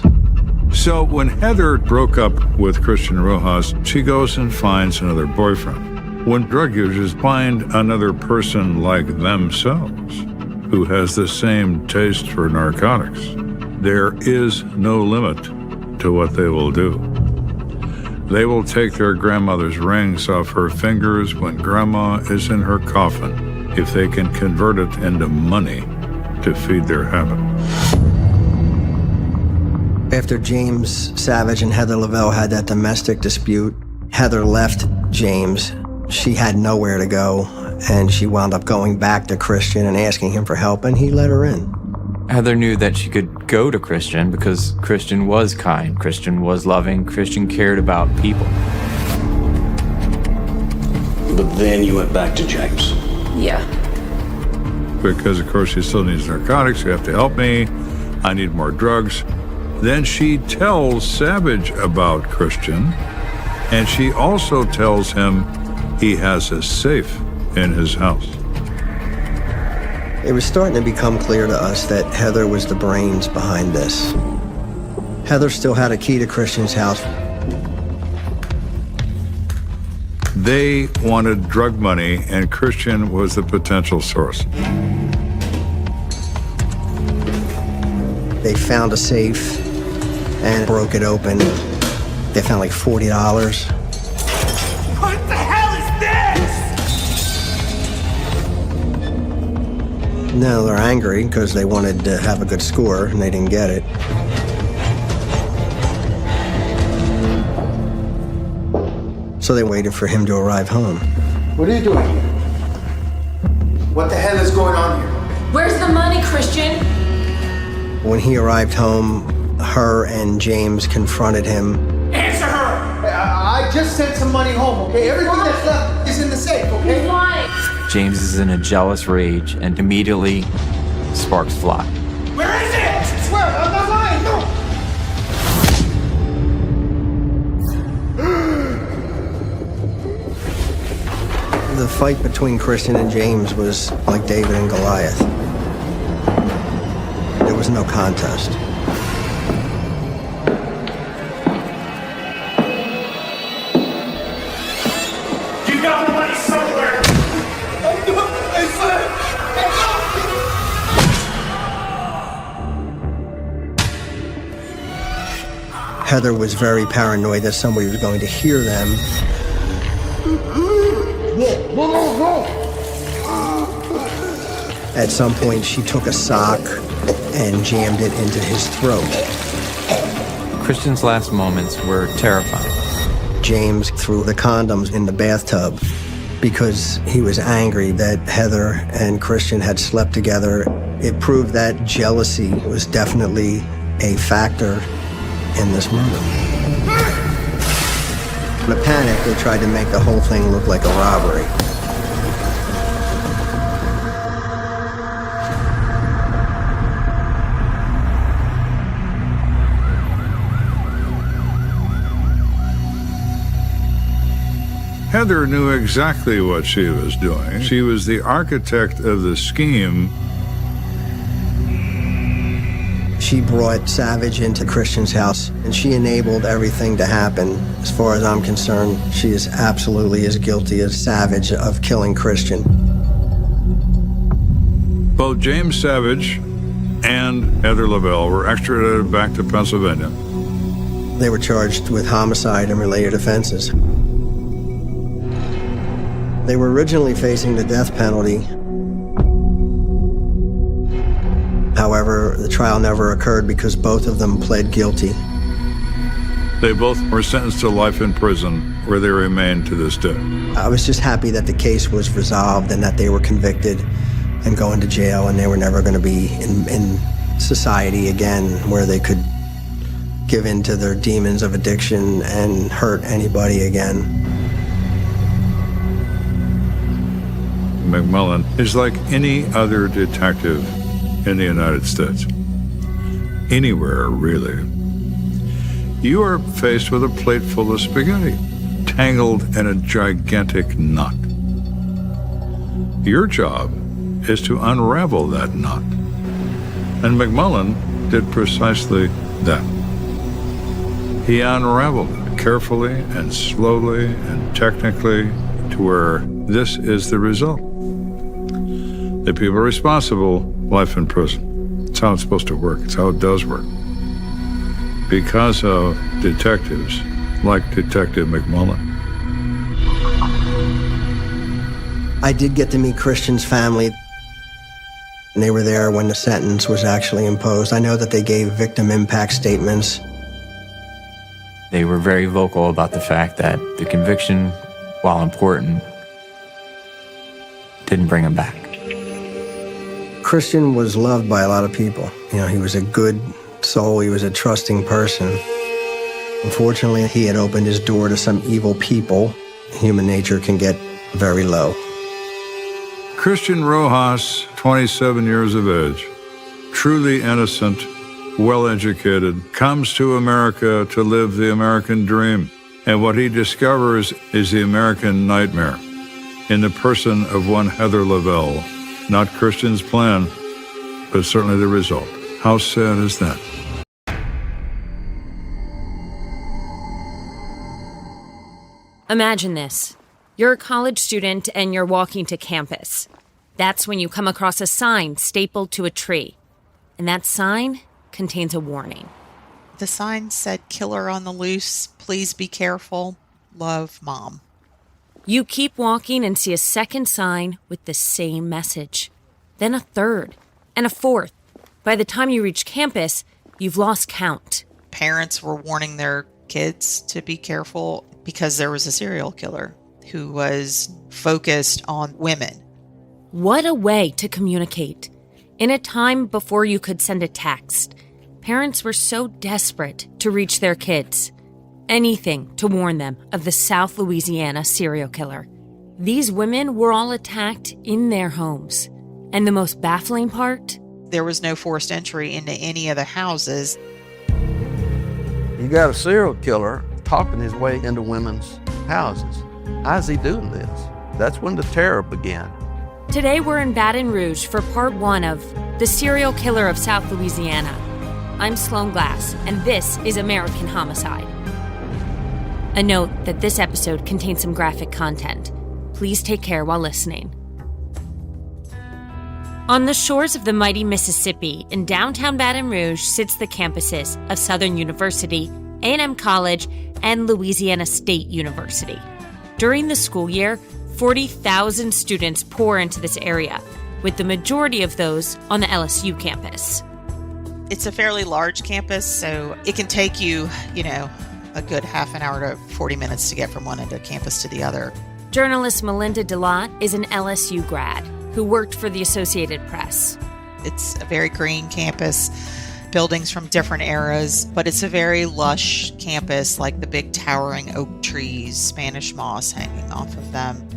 So when Heather broke up with Christian Rojas, she goes and finds another boyfriend. When drug users find another person like themselves, who has the same taste for narcotics, there is no limit to what they will do. They will take their grandmother's rings off her fingers when grandma is in her coffin if they can convert it into money to feed their habit. After James Savage and Heather Lavell had that domestic dispute, Heather left James. She had nowhere to go, and she wound up going back to Christian and asking him for help, and he let her in. Heather knew that she could go to Christian because Christian was kind, Christian was loving, Christian cared about people. But then you went back to James. Yeah. Because, of course, she still needs narcotics. You have to help me. I need more drugs. Then she tells Savage about Christian, And she also tells him he has a safe in his house. It was starting to become clear to us that Heather was the brains behind this. Heather still had a key to Christian's house. They wanted drug money, and Christian was the potential source. They found a safe and broke it open. They found like $40. What the hell is this? Now they're angry because they wanted to have a good score and they didn't get it. So they waited for him to arrive home. What are you doing here? What the hell is going on here? Where's the money, Christian? When he arrived home, her and James confronted him. Answer her! I just sent some money home, okay? Everything that's left is in the safe, okay? Why? James is in a jealous rage and immediately sparks fly. Where is it? I swear, I'm not lying, no! The fight between Christian and James was like David and Goliath. There was no contest. You got the money somewhere! I swear! Heather was very paranoid that somebody was going to hear them. At some point, she took a sock and jammed it into his throat. Christian's last moments were terrifying. James threw the condoms in the bathtub because he was angry that Heather and Christian had slept together. It proved that jealousy was definitely a factor in this murder. In a panic, they tried to make the whole thing look like a robbery. Heather knew exactly what she was doing. She was the architect of the scheme. She brought Savage into Christian's house, and she enabled everything to happen. As far as I'm concerned, she is absolutely as guilty as Savage of killing Christian. Both James Savage and Heather Lavell were extradited back to Pennsylvania. They were charged with homicide and related offenses. They were originally facing the death penalty. However, the trial never occurred because both of them pled guilty. They both were sentenced to life in prison, where they remain to this day. I was just happy that the case was resolved and that they were convicted and going to jail, and they were never going to be in society again where they could give in to their demons of addiction and hurt anybody again. McMullen is like any other detective in the United States. Anywhere, really. You are faced with a plate full of spaghetti, tangled in a gigantic knot. Your job is to unravel that knot. And McMullen did precisely that. He unraveled it carefully and slowly and technically to where this is the result. The people responsible, life in prison. It's how it's supposed to work. It's how it does work. Because of detectives like Detective McMullen. I did get to meet Christian's family. And they were there when the sentence was actually imposed. I know that they gave victim impact statements. They were very vocal about the fact that the conviction, while important, didn't bring him back. Christian was loved by a lot of people. You know, he was a good soul. He was a trusting person. Unfortunately, he had opened his door to some evil people. Human nature can get very low. Christian Rojas, 27 years of age, truly innocent, well-educated, comes to America to live the American dream. And what he discovers is the American nightmare in the person of one Heather Lavell. Not Christian's plan, but certainly the result. How sad is that? Imagine this. You're a college student and you're walking to campus. That's when you come across a sign stapled to a tree. And that sign contains a warning. The sign said, "Killer on the loose. Please be careful. Love, Mom." You keep walking and see a second sign with the same message. Then a third and a fourth. By the time you reach campus, you've lost count. Parents were warning their kids to be careful because there was a serial killer who was focused on women. What a way to communicate. In a time before you could send a text, parents were so desperate to reach their kids. Anything to warn them of the South Louisiana serial killer. These women were all attacked in their homes. And the most baffling part? There was no forced entry into any of the houses. You got a serial killer talking his way into women's houses. How's he doing this? That's when the terror began. Today we're in Baton Rouge for part 1 of The Serial Killer of South Louisiana. I'm Sloan Glass, and this is American Homicide. A note that this episode contains some graphic content. Please take care while listening. On the shores of the mighty Mississippi in downtown Baton Rouge sits the campuses of Southern University, A&M College, and Louisiana State University. During the school year, 40,000 students pour into this area, with the majority of those on the LSU campus. It's a fairly large campus, so it can take you, a good half an hour to 40 minutes to get from one end of campus to the other. Journalist Melinda DeLotte is an LSU grad who worked for the Associated Press. It's a very green campus, buildings from different eras, but it's a very lush campus, like the big towering oak trees, Spanish moss hanging off of them.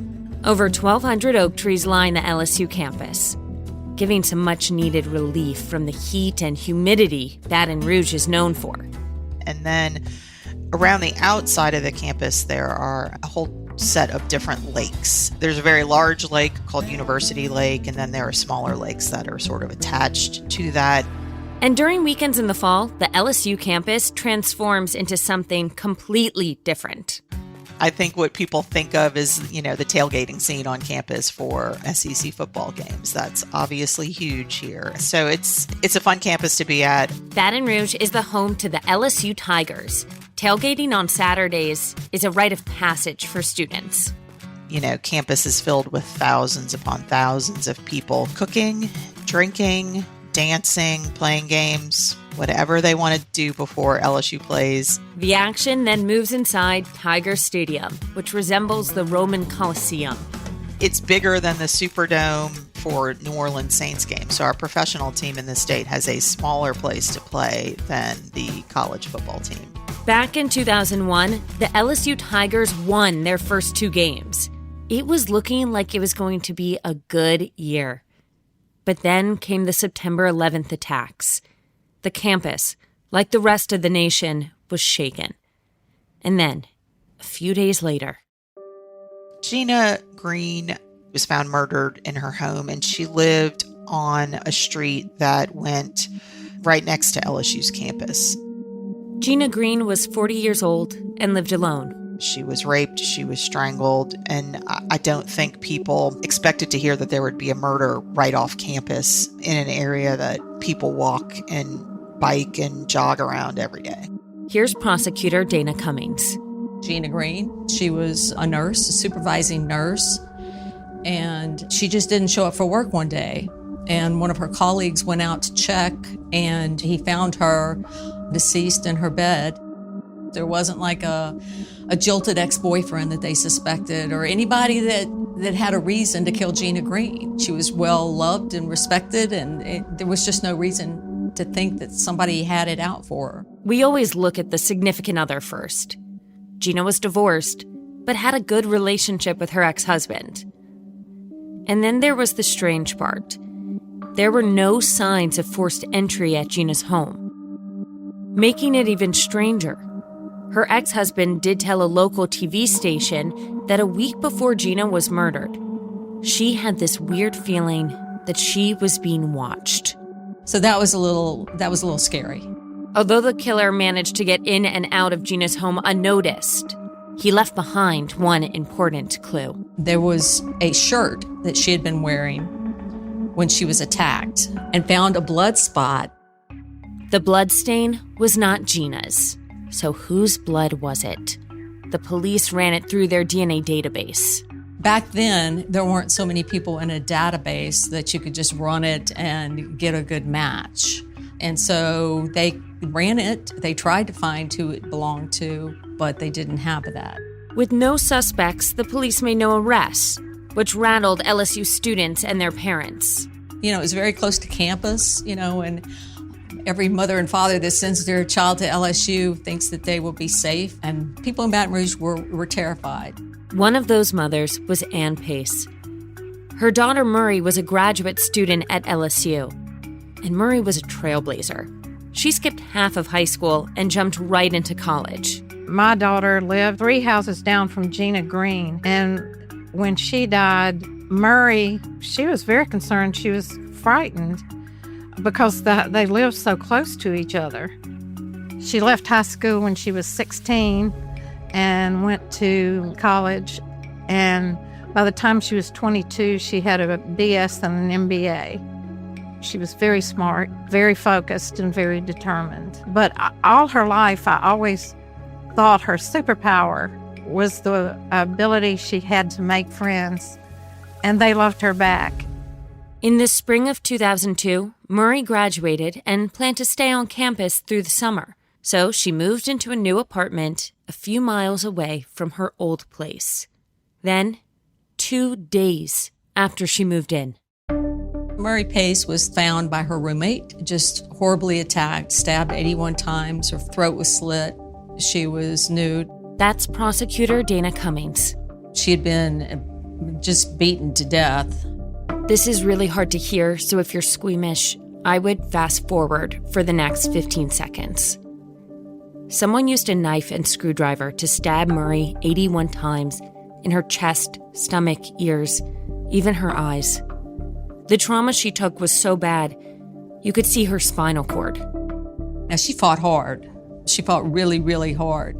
Over 1,200 oak trees line the LSU campus, giving some much-needed relief from the heat and humidity Baton Rouge is known for. And then around the outside of the campus, there are a whole set of different lakes. There's a very large lake called University Lake, and then there are smaller lakes that are sort of attached to that. And during weekends in the fall, the LSU campus transforms into something completely different. I think what people think of is, the tailgating scene on campus for SEC football games. That's obviously huge here. So it's a fun campus to be at. Baton Rouge is the home to the LSU Tigers. Tailgating on Saturdays is a rite of passage for students. Campus is filled with thousands upon thousands of people cooking, drinking, dancing, playing games, whatever they want to do before LSU plays. The action then moves inside Tiger Stadium, which resembles the Roman Coliseum. It's bigger than the Superdome for New Orleans Saints games. So our professional team in the state has a smaller place to play than the college football team. Back in 2001, the LSU Tigers won their first 2 games. It was looking like it was going to be a good year. But then came the September 11th attacks. The campus, like the rest of the nation, was shaken. And then, a few days later, Gina Green was found murdered in her home, and she lived on a street that went right next to LSU's campus. Gina Green was 40 years old and lived alone. She was raped, she was strangled, and I don't think people expected to hear that there would be a murder right off campus in an area that people walk and bike and jog around every day. Here's prosecutor Dana Cummings. Gina Green, she was a nurse, a supervising nurse, and she just didn't show up for work one day. And one of her colleagues went out to check, and he found her deceased in her bed. There wasn't like a jilted ex-boyfriend that they suspected or anybody that had a reason to kill Gina Green. She was well loved and respected, and there was just no reason to think that somebody had it out for her. We always look at the significant other first. Gina was divorced, but had a good relationship with her ex-husband. And then there was the strange part. There were no signs of forced entry at Gina's home. Making it even stranger, Her ex-husband did tell a local TV station that a week before Gina was murdered, she had this weird feeling that she was being watched. So that was a little scary. Although the killer managed to get in and out of Gina's home unnoticed, he left behind one important clue. There was a shirt that she had been wearing when she was attacked and found a blood spot. The blood stain was not Gina's. So whose blood was it? The police ran it through their DNA database. Back then, there weren't so many people in a database that you could just run it and get a good match. And so they ran it. They tried to find who it belonged to, but they didn't have that. With no suspects, the police made no arrests, which rattled LSU students and their parents. It was very close to campus, and every mother and father that sends their child to LSU thinks that they will be safe, and people in Baton Rouge were terrified. One of those mothers was Ann Pace. Her daughter Murray was a graduate student at LSU, and Murray was a trailblazer. She skipped half of high school and jumped right into college. My daughter lived 3 houses down from Gina Green, and when she died, Murray, she was very concerned. She was frightened because they lived so close to each other. She left high school when she was 16 and went to college, and by the time she was 22, she had a BS and an MBA. She was very smart, very focused, and very determined. But all her life, I always thought her superpower was the ability she had to make friends, and they loved her back. In the spring of 2002, Murray graduated and planned to stay on campus through the summer. So she moved into a new apartment a few miles away from her old place. Then, 2 days after she moved in, Murray Pace was found by her roommate, just horribly attacked, stabbed 81 times. Her throat was slit. She was nude. That's prosecutor Dana Cummings. She had been just beaten to death. This is really hard to hear, so if you're squeamish, I would fast forward for the next 15 seconds. Someone used a knife and screwdriver to stab Murray 81 times in her chest, stomach, ears, even her eyes. The trauma she took was so bad, you could see her spinal cord. Now, she fought hard. She fought really, really hard.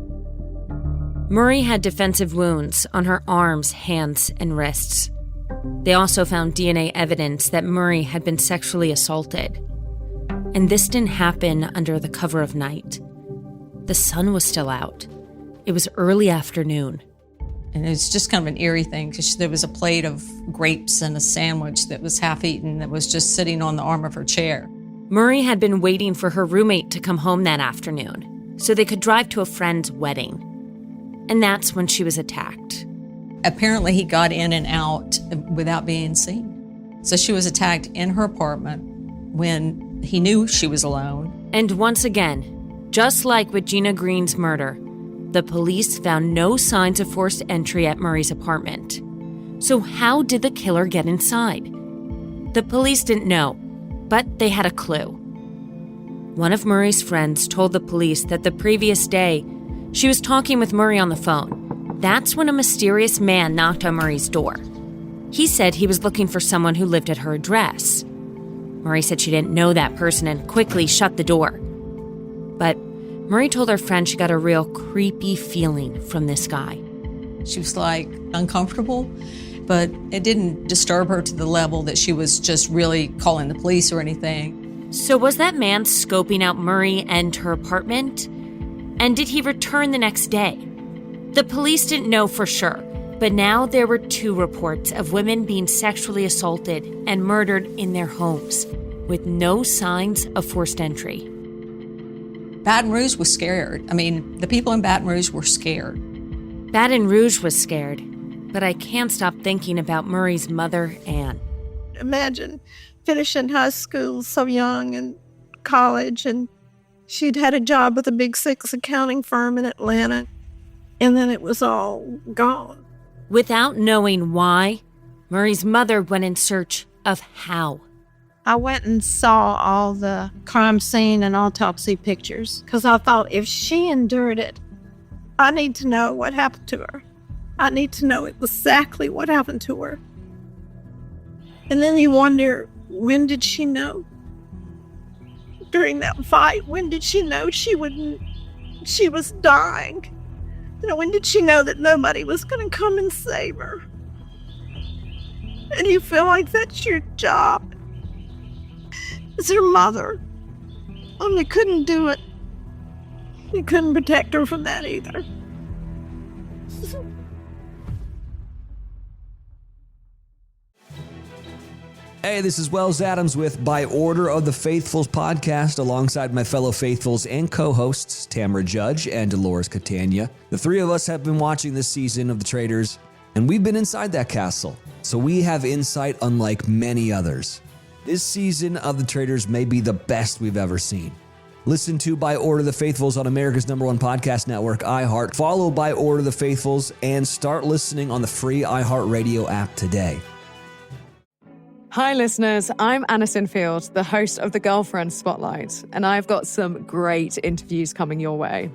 Murray had defensive wounds on her arms, hands, and wrists. They also found DNA evidence that Murray had been sexually assaulted. And this didn't happen under the cover of night. The sun was still out. It was early afternoon. And it's just kind of an eerie thing because there was a plate of grapes and a sandwich that was half eaten that was just sitting on the arm of her chair. Murray had been waiting for her roommate to come home that afternoon so they could drive to a friend's wedding. And that's when she was attacked. Apparently, he got in and out without being seen. So she was attacked in her apartment when he knew she was alone. And once again, just like with Gina Green's murder, the police found no signs of forced entry at Murray's apartment. So how did the killer get inside? The police didn't know, but they had a clue. One of Murray's friends told the police that the previous day, she was talking with Murray on the phone. That's when a mysterious man knocked on Murray's door. He said he was looking for someone who lived at her address. Murray said she didn't know that person and quickly shut the door. But Murray told her friend she got a real creepy feeling from this guy. She was uncomfortable, but it didn't disturb her to the level that she was just really calling the police or anything. So was that man scoping out Murray and her apartment? And did he return the next day? The police didn't know for sure, but now there were 2 reports of women being sexually assaulted and murdered in their homes, with no signs of forced entry. Baton Rouge was scared. The people in Baton Rouge were scared. Baton Rouge was scared, but I can't stop thinking about Murray's mother, Ann. Imagine finishing high school so young and college, and she'd had a job with a Big 6 accounting firm in Atlanta, and then it was all gone. Without knowing why, Murray's mother went in search of how. I went and saw all the crime scene and autopsy pictures because I thought if she endured it, I need to know what happened to her. I need to know exactly what happened to her. And then you wonder, when did she know? During that fight, when did she know she was dying? You know, when did she know that nobody was going to come and save her? And you feel like that's your job as her mother. And you couldn't do it. You couldn't protect her from that either. Hey, this is Wells Adams with By Order of the Faithfuls podcast alongside my fellow Faithfuls and co-hosts Tamara Judge and Dolores Catania. The three of us have been watching this season of The Traitors, and we've been inside that castle, so we have insight unlike many others. This season of The Traitors may be the best we've ever seen. Listen to By Order of the Faithfuls on America's #1 podcast network, iHeart. Follow By Order of the Faithfuls and start listening on the free iHeartRadio app today. Hi listeners, I'm Anna Sinfield, the host of the Girlfriend Spotlight, and I've got some great interviews coming your way.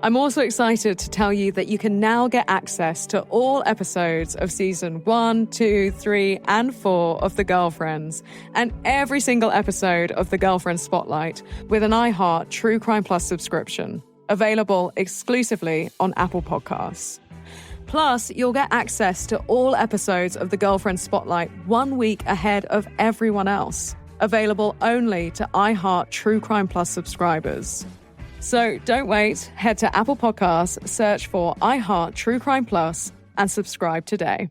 I'm also excited to tell you that you can now get access to all episodes of season 1, 2, 3, and 4 of The Girlfriends, and every single episode of the Girlfriend Spotlight with an iHeart True Crime Plus subscription, available exclusively on Apple Podcasts. Plus, you'll get access to all episodes of The Girlfriend Spotlight 1 week ahead of everyone else, available only to iHeart True Crime Plus subscribers. So don't wait, head to Apple Podcasts, search for iHeart True Crime Plus, and subscribe today.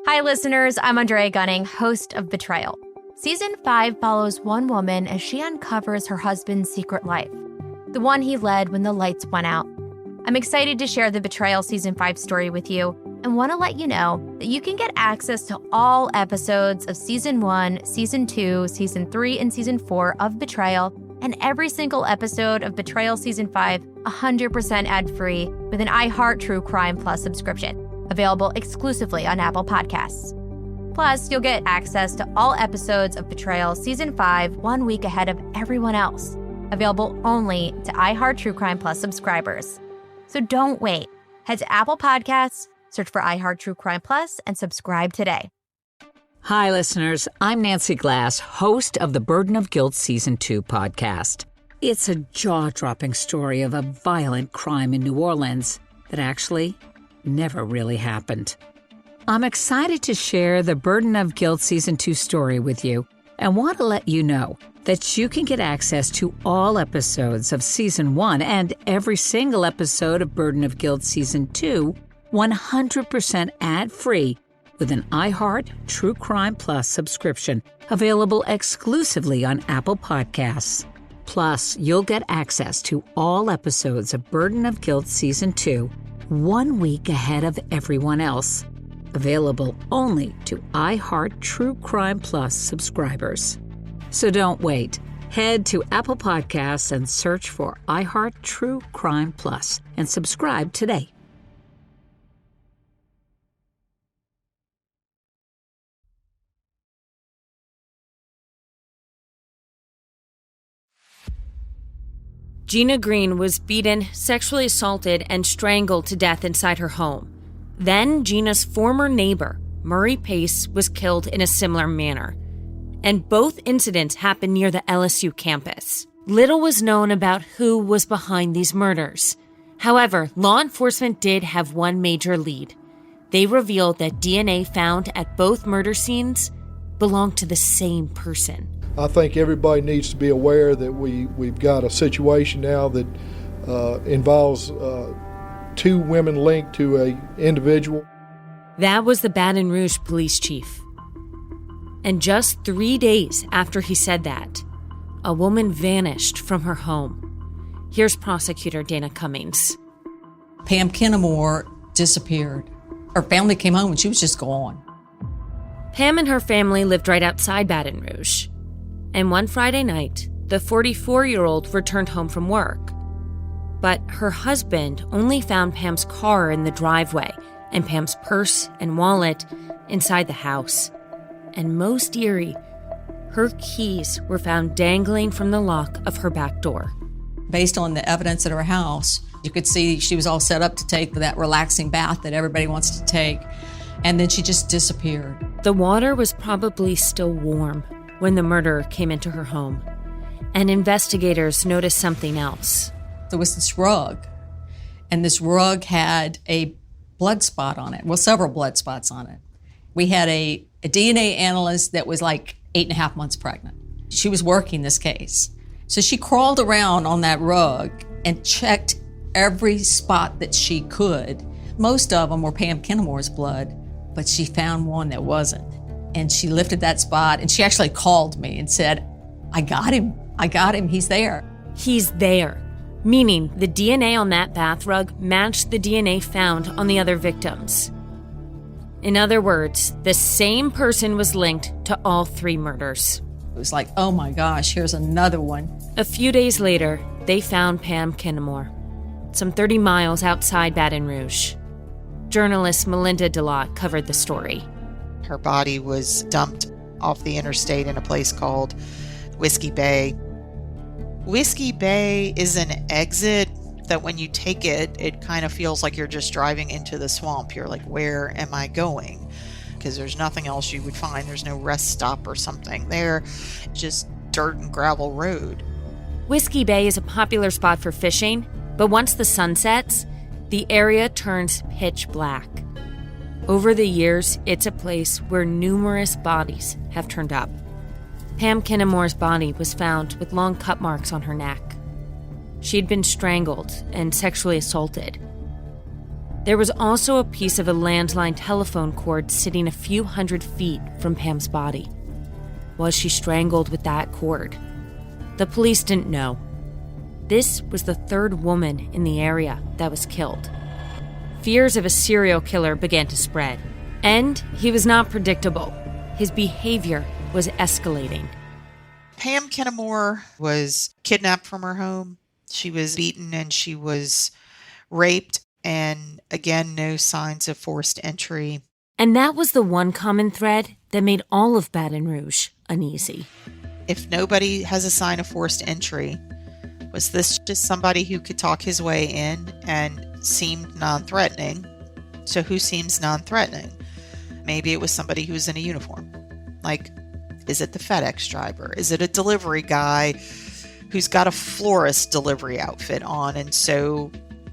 Hi listeners, I'm Andrea Gunning, host of Betrayal. Season 5 follows one woman as she uncovers her husband's secret life, the one he led when the lights went out. I'm excited to share the Betrayal Season 5 story with you and want to let you know that you can get access to all episodes of Season 1, Season 2, Season 3, and Season 4 of Betrayal, and every single episode of Betrayal Season 5 100% ad-free with an iHeart True Crime Plus subscription, available exclusively on Apple Podcasts. Plus, you'll get access to all episodes of Betrayal Season 5 1 week ahead of everyone else, available only to iHeart True Crime Plus subscribers. So don't wait. Head to Apple Podcasts, search for iHeart True Crime Plus, and subscribe today. Hi, listeners. I'm Nancy Glass, host of the Burden of Guilt Season 2 podcast. It's a jaw-dropping story of a violent crime in New Orleans that actually never really happened. I'm excited to share the Burden of Guilt Season 2 story with you and want to let you know that you can get access to all episodes of Season 1 and every single episode of Burden of Guilt Season 2 100% ad-free with an iHeart True Crime Plus subscription, available exclusively on Apple Podcasts. Plus, you'll get access to all episodes of Burden of Guilt Season 2 1 week ahead of everyone else, available only to iHeart True Crime Plus subscribers. So don't wait. Head to Apple Podcasts and search for iHeart True Crime Plus and subscribe today. Gina Green was beaten, sexually assaulted, and strangled to death inside her home. Then Gina's former neighbor, Murray Pace, was killed in a similar manner. And both incidents happened near the LSU campus. Little was known about who was behind these murders. However, law enforcement did have one major lead. They revealed that DNA found at both murder scenes belonged to the same person. I think everybody needs to be aware that we've got a situation now that involves two women linked to an individual. That was the Baton Rouge police chief. And just 3 days after he said that, a woman vanished from her home. Here's prosecutor Dana Cummings. Pam Kennemore disappeared. Her family came home and she was just gone. Pam and her family lived right outside Baton Rouge. And one Friday night, the 44-year-old returned home from work. But her husband only found Pam's car in the driveway and Pam's purse and wallet inside the house. And most eerie, her keys were found dangling from the lock of her back door. Based on the evidence at her house, You could see she was all set up to take that relaxing bath that everybody wants to take, and then she just disappeared. The water was probably still warm when the murderer came into her home, and investigators noticed something else. There was this rug, and this rug had a blood spot on it. Well, several blood spots on it. We had a DNA analyst that was like 8.5 months pregnant. She was working this case. So she crawled around on that rug and checked every spot that she could. Most of them were Pam Kennemore's blood, but she found one that wasn't. And she lifted that spot, and she actually called me and said, I got him, he's there. He's there, meaning the DNA on that bath rug matched the DNA found on the other victims. In other words, the same person was linked to all 3 murders. It was like, oh my gosh, here's another one. A few days later, they found Pam Kennemore, some 30 miles outside Baton Rouge. Journalist Melinda DeLotte covered the story. Her body was dumped off the interstate in a place called Whiskey Bay. Whiskey Bay is an exit that when you take it, it kind of feels like you're just driving into the swamp. You're like, where am I going? Because there's nothing else you would find. There's no rest stop or something there. Just dirt and gravel road. Whiskey Bay is a popular spot for fishing, but once the sun sets, the area turns pitch black. Over the years, it's a place where numerous bodies have turned up. Pam Kennemore's body was found with long cut marks on her neck. She'd been strangled and sexually assaulted. There was also a piece of a landline telephone cord sitting a few hundred feet from Pam's body. Was she strangled with that cord? The police didn't know. This was the 3rd woman in the area that was killed. Fears of a serial killer began to spread, and he was not predictable. His behavior was escalating. Pam Kennemore was kidnapped from her home. She was beaten and she was raped, and again, no signs of forced entry. And that was the one common thread that made all of Baton Rouge uneasy. If nobody has a sign of forced entry, was this just somebody who could talk his way in and seemed non-threatening? So who seems non-threatening? Maybe it was somebody who was in a uniform. Like, is it the FedEx driver? Is it a delivery guy who's got a florist delivery outfit on? And so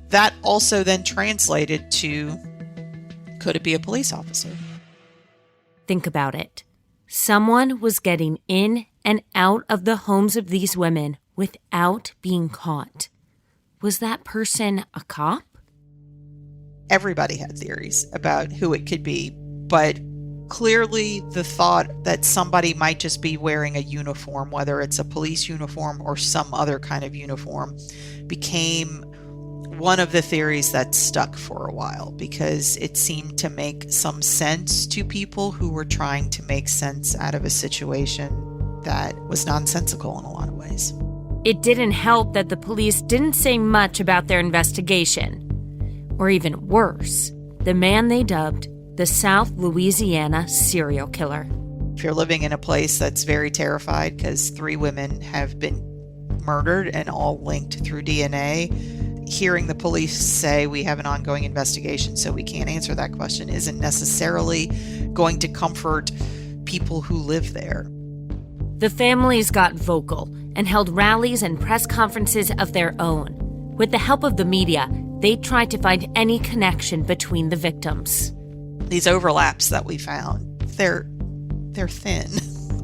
that also then translated to, could it be a police officer? Think about it. Someone was getting in and out of the homes of these women without being caught. Was that person a cop? Everybody had theories about who it could be, but clearly the thought that somebody might just be wearing a uniform, whether it's a police uniform or some other kind of uniform, became one of the theories that stuck for a while, because it seemed to make some sense to people who were trying to make sense out of a situation that was nonsensical in a lot of ways. It didn't help that the police didn't say much about their investigation. Or even worse, the man they dubbed the South Louisiana serial killer. If you're living in a place that's very terrified because 3 women have been murdered and all linked through DNA, hearing the police say we have an ongoing investigation so we can't answer that question isn't necessarily going to comfort people who live there. The families got vocal and held rallies and press conferences of their own. With the help of the media, they tried to find any connection between the victims. These overlaps that we found, they're thin.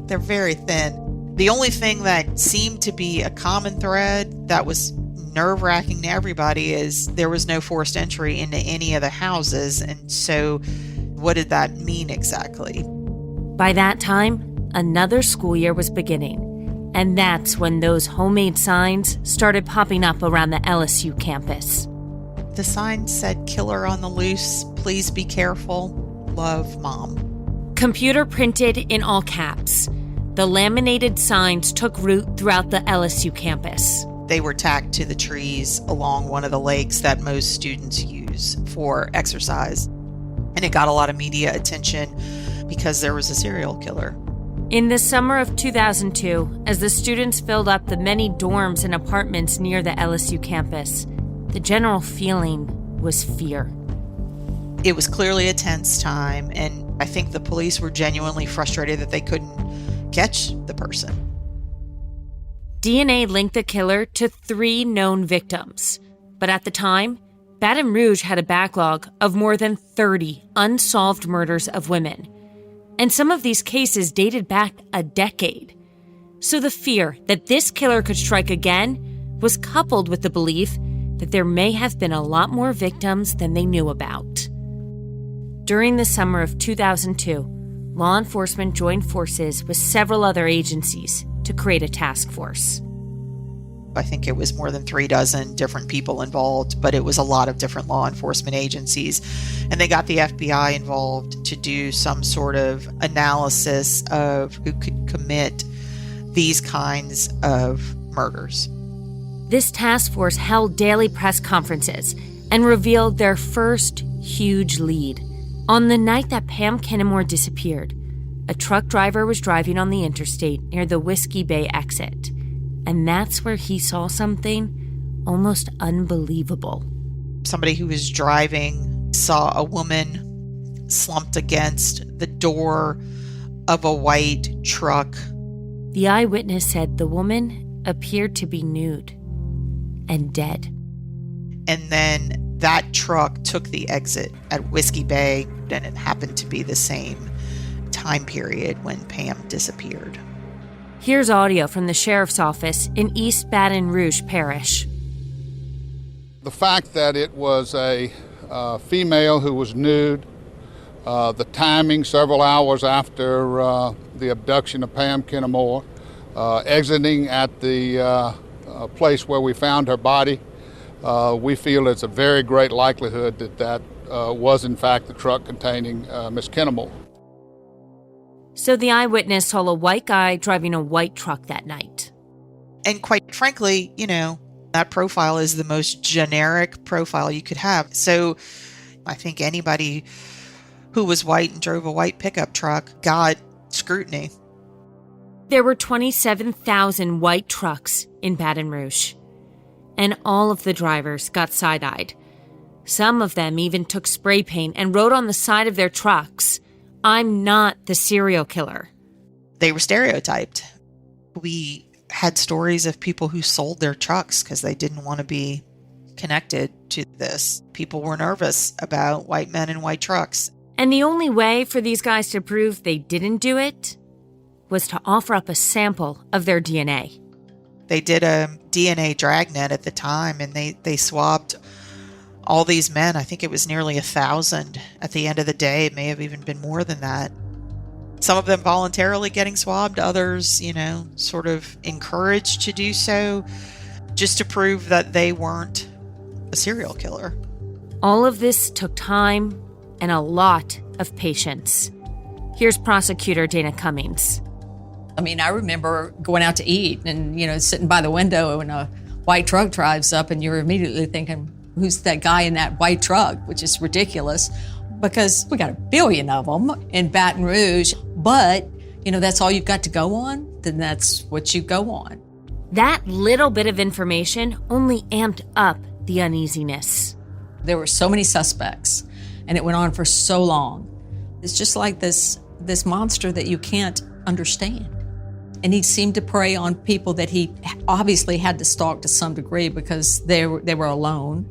They're very thin. The only thing that seemed to be a common thread that was nerve-wracking to everybody is there was no forced entry into any of the houses. And so what did that mean exactly? By that time, another school year was beginning. And that's when those homemade signs started popping up around the LSU campus. The sign said, "Killer on the loose, please be careful, love, Mom." Computer printed in all caps. The laminated signs took root throughout the LSU campus. They were tacked to the trees along one of the lakes that most students use for exercise. And it got a lot of media attention because there was a serial killer. In the summer of 2002, as the students filled up the many dorms and apartments near the LSU campus, the general feeling was fear. It was clearly a tense time, and I think the police were genuinely frustrated that they couldn't catch the person. DNA linked the killer to 3 known victims, but at the time, Baton Rouge had a backlog of more than 30 unsolved murders of women, and some of these cases dated back a decade. So the fear that this killer could strike again was coupled with the belief that there may have been a lot more victims than they knew about. During the summer of 2002, law enforcement joined forces with several other agencies to create a task force. I think it was more than 36 different people involved, but it was a lot of different law enforcement agencies. And they got the FBI involved to do some sort of analysis of who could commit these kinds of murders. This task force held daily press conferences and revealed their first huge lead. On the night that Pam Kinnemore disappeared, a truck driver was driving on the interstate near the Whiskey Bay exit. And that's where he saw something almost unbelievable. Somebody who was driving saw a woman slumped against the door of a white truck. The eyewitness said the woman appeared to be nude and dead. And then that truck took the exit at Whiskey Bay, and it happened to be the same time period when Pam disappeared. Here's audio from the sheriff's office in East Baton Rouge Parish. The fact that it was a female who was nude, the timing several hours after the abduction of Pam Kinnemore, exiting at the place where we found her body, we feel it's a very great likelihood that was in fact the truck containing Miss Kinnemore. So the eyewitness saw a white guy driving a white truck that night. And quite frankly, that profile is the most generic profile you could have. So I think anybody who was white and drove a white pickup truck got scrutiny. There were 27,000 white trucks in Baton Rouge, and all of the drivers got side-eyed. Some of them even took spray paint and wrote on the side of their trucks, "I'm not the serial killer." They were stereotyped. We had stories of people who sold their trucks because they didn't want to be connected to this. People were nervous about white men in white trucks. And the only way for these guys to prove they didn't do it was to offer up a sample of their DNA. They did a DNA dragnet at the time, and they swabbed all these men. I think it was nearly 1,000 at the end of the day. It may have even been more than that. Some of them voluntarily getting swabbed, others, sort of encouraged to do so, just to prove that they weren't a serial killer. All of this took time and a lot of patience. Here's prosecutor Dana Cummings. I remember going out to eat and, sitting by the window when a white truck drives up and you're immediately thinking, who's that guy in that white truck? Which is ridiculous because we got 1 billion of them in Baton Rouge. But, that's all you've got to go on, then that's what you go on. That little bit of information only amped up the uneasiness. There were so many suspects, and it went on for so long. It's just like this monster that you can't understand. And he seemed to prey on people that he obviously had to stalk to some degree because they were alone.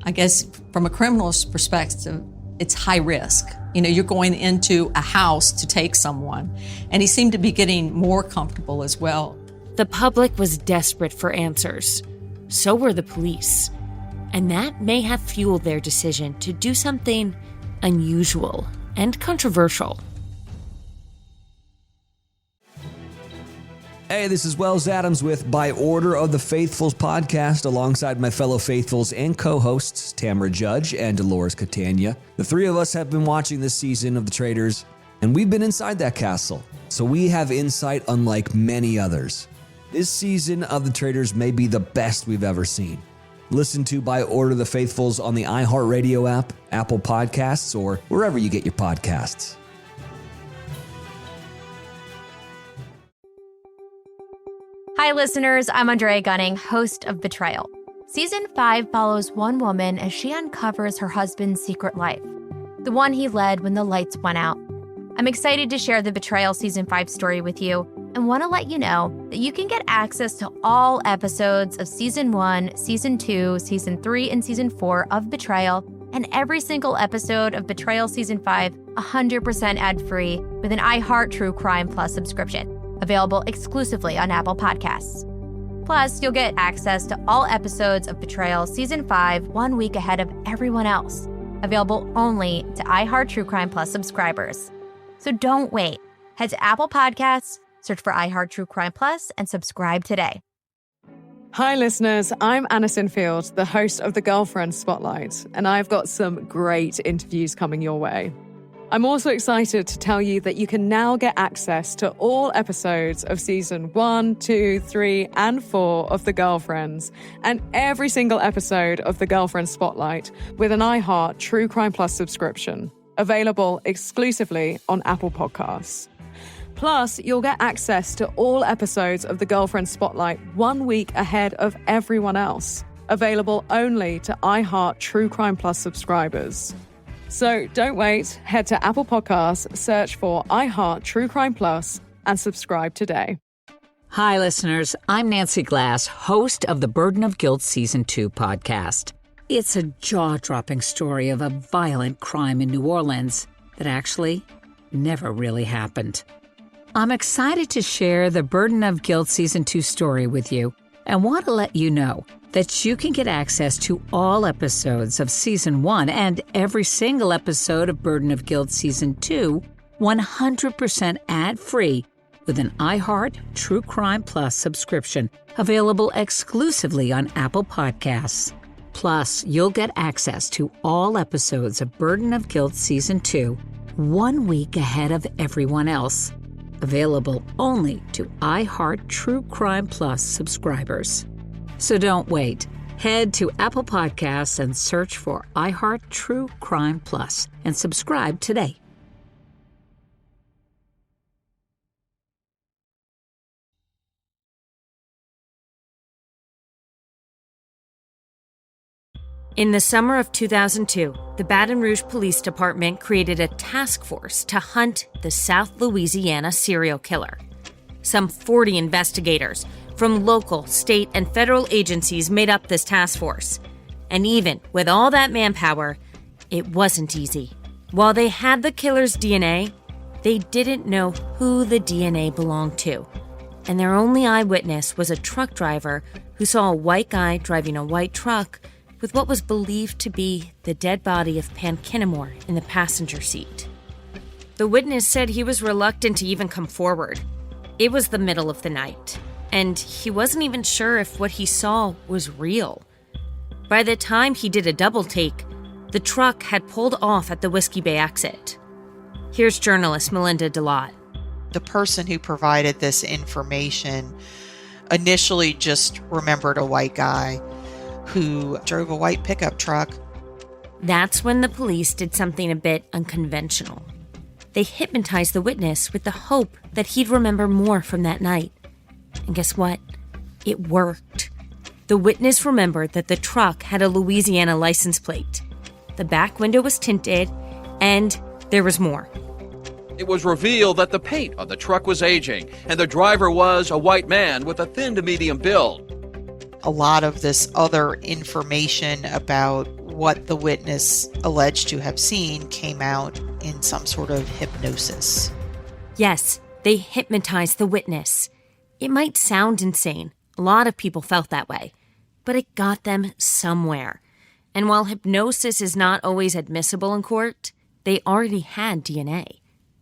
I guess from a criminal's perspective, it's high risk. You're going into a house to take someone. And he seemed to be getting more comfortable as well. The public was desperate for answers. So were the police. And that may have fueled their decision to do something unusual and controversial. Hey, this is Wells Adams with By Order of the Faithfuls podcast alongside my fellow Faithfuls and co-hosts Tamara Judge and Dolores Catania. The three of us have been watching this season of The Traitors, and we've been inside that castle, so we have insight unlike many others. This season of The Traitors may be the best we've ever seen. Listen to By Order of the Faithfuls on the iHeartRadio app, Apple Podcasts, or wherever you get your podcasts. Hi, listeners. I'm Andrea Gunning, host of Betrayal. Season 5 follows one woman as she uncovers her husband's secret life, the one he led when the lights went out. I'm excited to share the Betrayal Season 5 story with you and want to let you know that you can get access to all episodes of Season 1, Season 2, Season 3, and Season 4 of Betrayal, and every single episode of Betrayal Season 5 100% ad-free with an iHeart True Crime Plus subscription, available exclusively on Apple Podcasts. Plus, you'll get access to all episodes of Betrayal Season 5 1 week ahead of everyone else, available only to iHeart True Crime Plus subscribers. So don't wait. Head to Apple Podcasts, search for iHeart True Crime Plus, and subscribe today. Hi, listeners. I'm Anna Sinfield, the host of the Girlfriend Spotlight, and I've got some great interviews coming your way. I'm also excited to tell you that you can now get access to all episodes of Season 1, 2, 3, and 4 of The Girlfriends, and every single episode of the Girlfriend Spotlight with an iHeart True Crime Plus subscription, available exclusively on Apple Podcasts. Plus, you'll get access to all episodes of the Girlfriend Spotlight 1 week ahead of everyone else, available only to iHeart True Crime Plus subscribers. So don't wait, head to Apple Podcasts, search for iHeart True Crime Plus, and subscribe today. Hi, listeners. I'm Nancy Glass, host of the Burden of Guilt Season 2 podcast. It's a jaw-dropping story of a violent crime in New Orleans that actually never really happened. I'm excited to share the Burden of Guilt Season 2 story with you and want to let you know that you can get access to all episodes of Season 1 and every single episode of Burden of Guilt Season 2 100% ad-free with an iHeart True Crime Plus subscription available exclusively on Apple Podcasts. Plus, you'll get access to all episodes of Burden of Guilt Season 2 1 week ahead of everyone else, available only to iHeart True Crime Plus subscribers. So don't wait. Head to Apple Podcasts and search for iHeart True Crime Plus and subscribe today. In the summer of 2002, the Baton Rouge Police Department created a task force to hunt the South Louisiana serial killer. Some 40 investigators from local, state, and federal agencies made up this task force. And even with all that manpower, it wasn't easy. While they had the killer's DNA, they didn't know who the DNA belonged to. And their only eyewitness was a truck driver who saw a white guy driving a white truck with what was believed to be the dead body of Pam Kinamore in the passenger seat. The witness said he was reluctant to even come forward. It was the middle of the night, and he wasn't even sure if what he saw was real. By the time he did a double take, the truck had pulled off at the Whiskey Bay exit. Here's journalist Melinda DeLotte. The person who provided this information initially just remembered a white guy who drove a white pickup truck. That's when the police did something a bit unconventional. They hypnotized the witness with the hope that he'd remember more from that night. And guess what? It worked. The witness remembered that the truck had a Louisiana license plate. The back window was tinted, and there was more. It was revealed that the paint on the truck was aging, and the driver was a white man with a thin to medium build. A lot of this other information about what the witness alleged to have seen came out in some sort of hypnosis. Yes, they hypnotized the witness. It might sound insane. A lot of people felt that way. But it got them somewhere. And while hypnosis is not always admissible in court, they already had DNA.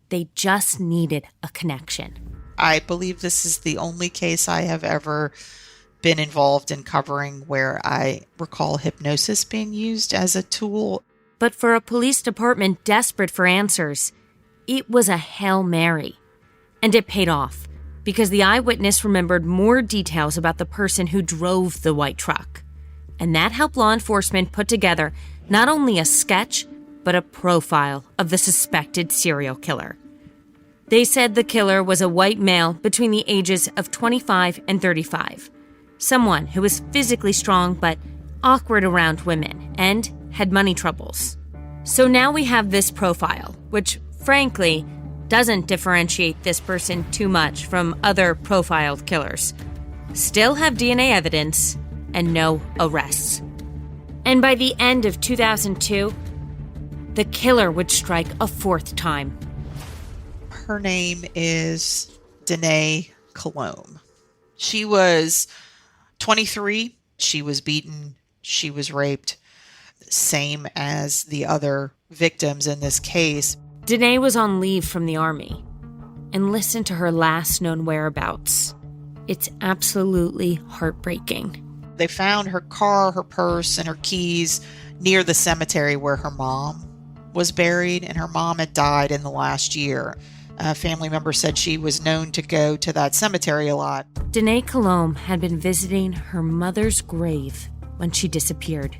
They just needed a connection. I believe this is the only case I have ever been involved in covering where I recall hypnosis being used as a tool. But for a police department desperate for answers, it was a Hail Mary. And it paid off, because the eyewitness remembered more details about the person who drove the white truck. And that helped law enforcement put together not only a sketch, but a profile of the suspected serial killer. They said the killer was a white male between the ages of 25 and 35. Someone who was physically strong but awkward around women, and had money troubles. So now we have this profile, which, frankly, doesn't differentiate this person too much from other profiled killers. Still have DNA evidence and no arrests. And by the end of 2002, the killer would strike a fourth time. Her name is Danae Colomb. She was 23. She was beaten. She was raped. Same as the other victims in this case. Danae was on leave from the army. And listen to her last known whereabouts. It's absolutely heartbreaking. They found her car, her purse, and her keys near the cemetery where her mom was buried, and her mom had died in the last year. A family member said she was known to go to that cemetery a lot. Danae Colomb had been visiting her mother's grave when she disappeared.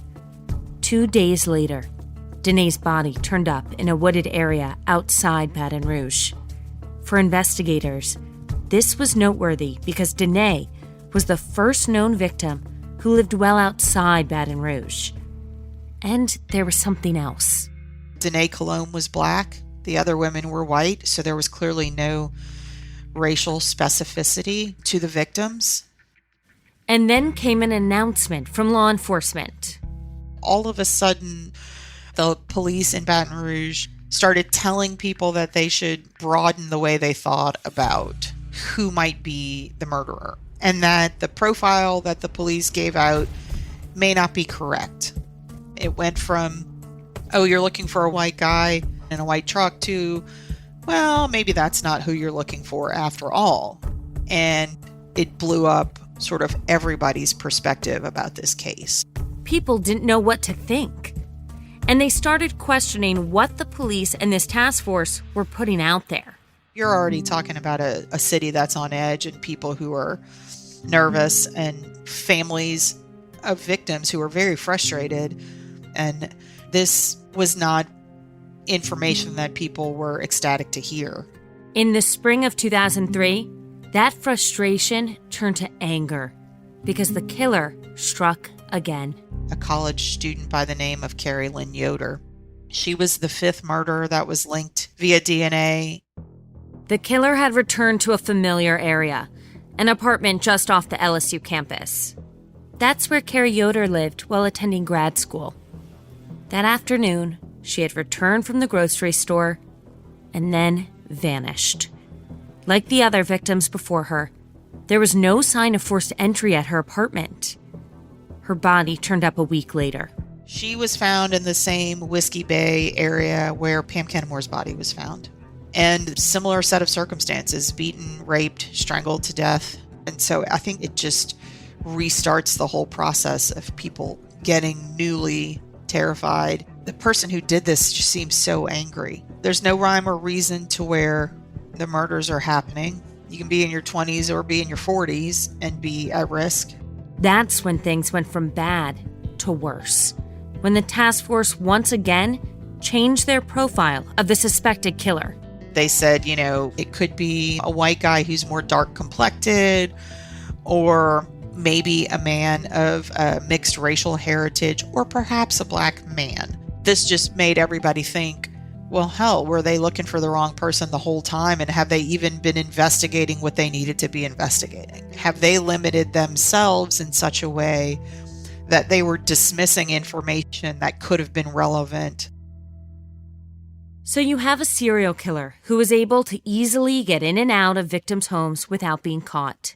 2 days later, Danae's body turned up in a wooded area outside Baton Rouge. For investigators, this was noteworthy because Danae was the first known victim who lived well outside Baton Rouge. And there was something else. Danae Colomb was black. The other women were white, so there was clearly no racial specificity to the victims. And then came an announcement from law enforcement. All of a sudden, the police in Baton Rouge started telling people that they should broaden the way they thought about who might be the murderer, and that the profile that the police gave out may not be correct. It went from, oh, you're looking for a white guy in a white truck, to, well, maybe that's not who you're looking for after all. And it blew up sort of everybody's perspective about this case. People didn't know what to think. And they started questioning what the police and this task force were putting out there. You're already talking about a city that's on edge, and people who are nervous, and families of victims who are very frustrated. And this was not information that people were ecstatic to hear. In the spring of 2003, that frustration turned to anger because the killer struck again. A college student by the name of Carrie Lynn Yoder. She was the fifth murder that was linked via DNA. The killer had returned to a familiar area, an apartment just off the LSU campus. That's where Carrie Yoder lived while attending grad school. That afternoon, she had returned from the grocery store and then vanished. Like the other victims before her, there was no sign of forced entry at her apartment. Her body turned up a week later. She was found in the same Whiskey Bay area where Pam Kennemore's body was found. And similar set of circumstances, beaten, raped, strangled to death. And so I think it just restarts the whole process of people getting newly terrified. The person who did this just seems so angry. There's no rhyme or reason to where the murders are happening. You can be in your 20s or be in your 40s and be at risk. That's when things went from bad to worse. When the task force once again changed their profile of the suspected killer. They said, it could be a white guy who's more dark complected, or maybe a man of mixed racial heritage, or perhaps a black man. This just made everybody think, well, hell, were they looking for the wrong person the whole time? And have they even been investigating what they needed to be investigating? Have they limited themselves in such a way that they were dismissing information that could have been relevant? So you have a serial killer who was able to easily get in and out of victims' homes without being caught.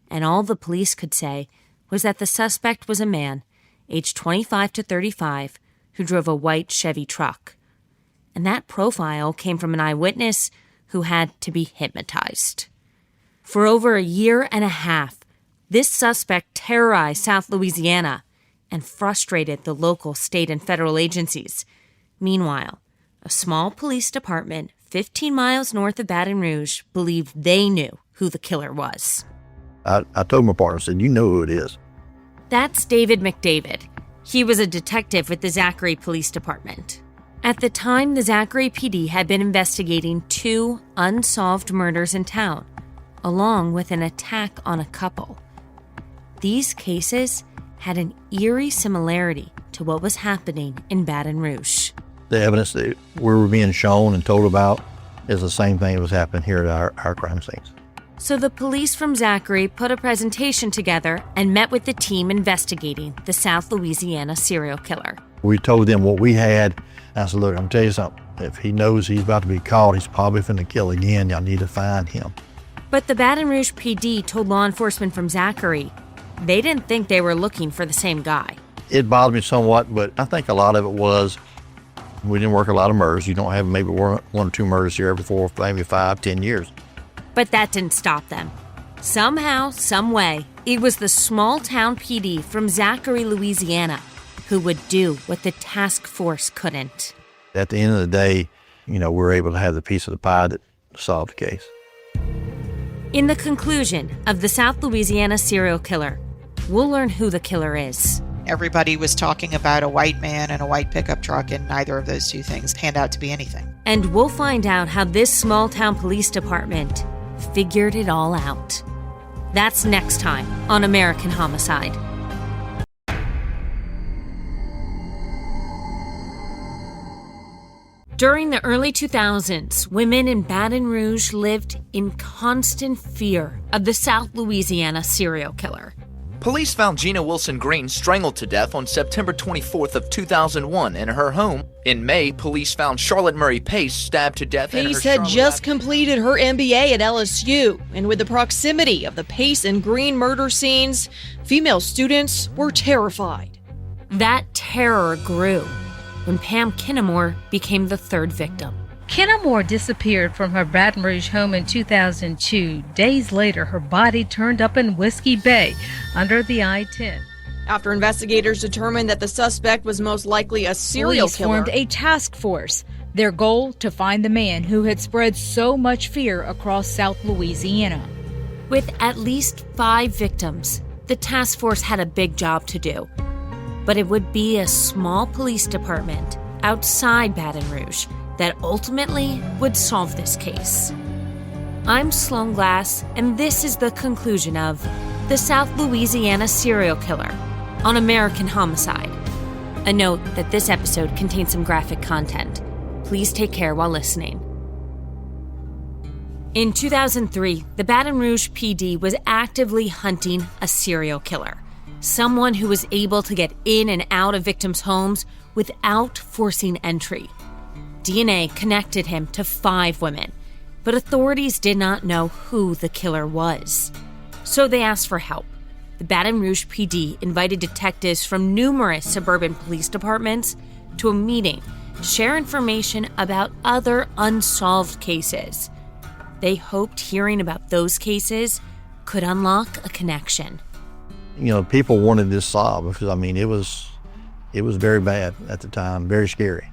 And all the police could say was that the suspect was a man, aged 25 to 35, who drove a white Chevy truck. And that profile came from an eyewitness who had to be hypnotized. For over a year and a half, this suspect terrorized South Louisiana and frustrated the local, state, and federal agencies. Meanwhile, a small police department 15 miles north of Baton Rouge believed they knew who the killer was. I told my partner, I said, you know who it is. That's David McDavid. He was a detective with the Zachary Police Department. At the time, the Zachary PD had been investigating 2 unsolved murders in town, along with an attack on a couple. These cases had an eerie similarity to what was happening in Baton Rouge. The evidence that we were being shown and told about is the same thing that was happening here at our crime scenes. So the police from Zachary put a presentation together and met with the team investigating the South Louisiana serial killer. We told them what we had. I said, look, I'm going to tell you something. If he knows he's about to be caught, he's probably finna kill again. Y'all need to find him. But the Baton Rouge PD told law enforcement from Zachary they didn't think they were looking for the same guy. It bothered me somewhat, but I think a lot of it was we didn't work a lot of murders. You don't have maybe one or two murders here every 4, maybe 5, 10 years. But that didn't stop them. Somehow, some way, it was the small town PD from Zachary, Louisiana, who would do what the task force couldn't. At the end of the day, we were able to have the piece of the pie that solved the case. In the conclusion of the South Louisiana serial killer, we'll learn who the killer is. Everybody was talking about a white man and a white pickup truck, and neither of those two things panned out to be anything. And we'll find out how this small town police department figured it all out. That's next time on American Homicide. During the early 2000s, women in Baton Rouge lived in constant fear of the South Louisiana serial killer. Police found Gina Wilson Green strangled to death on September 24th of 2001 in her home. In May, police found Charlotte Murray Pace stabbed to death in her Pace had Charlotte just completed her MBA at LSU, and with the proximity of the Pace and Green murder scenes, female students were terrified. That terror grew when Pam Kinamore became the third victim. Kinamore disappeared from her Baton Rouge home in 2002. Days later, her body turned up in Whiskey Bay under the I-10. After investigators determined that the suspect was most likely a serial Police killer, formed a task force. Their goal, to find the man who had spread so much fear across South Louisiana. With at least 5 victims, the task force had a big job to do. But it would be a small police department outside Baton Rouge that ultimately would solve this case. I'm Sloan Glass, and this is the conclusion of the South Louisiana serial killer on American Homicide. A note that this episode contains some graphic content. Please take care while listening. In 2003, the Baton Rouge PD was actively hunting a serial killer, someone who was able to get in and out of victims' homes without forcing entry. DNA connected him to 5 women, but authorities did not know who the killer was. So they asked for help. The Baton Rouge PD invited detectives from numerous suburban police departments to a meeting to share information about other unsolved cases. They hoped hearing about those cases could unlock a connection. People wanted this solved because, it was very bad at the time, very scary.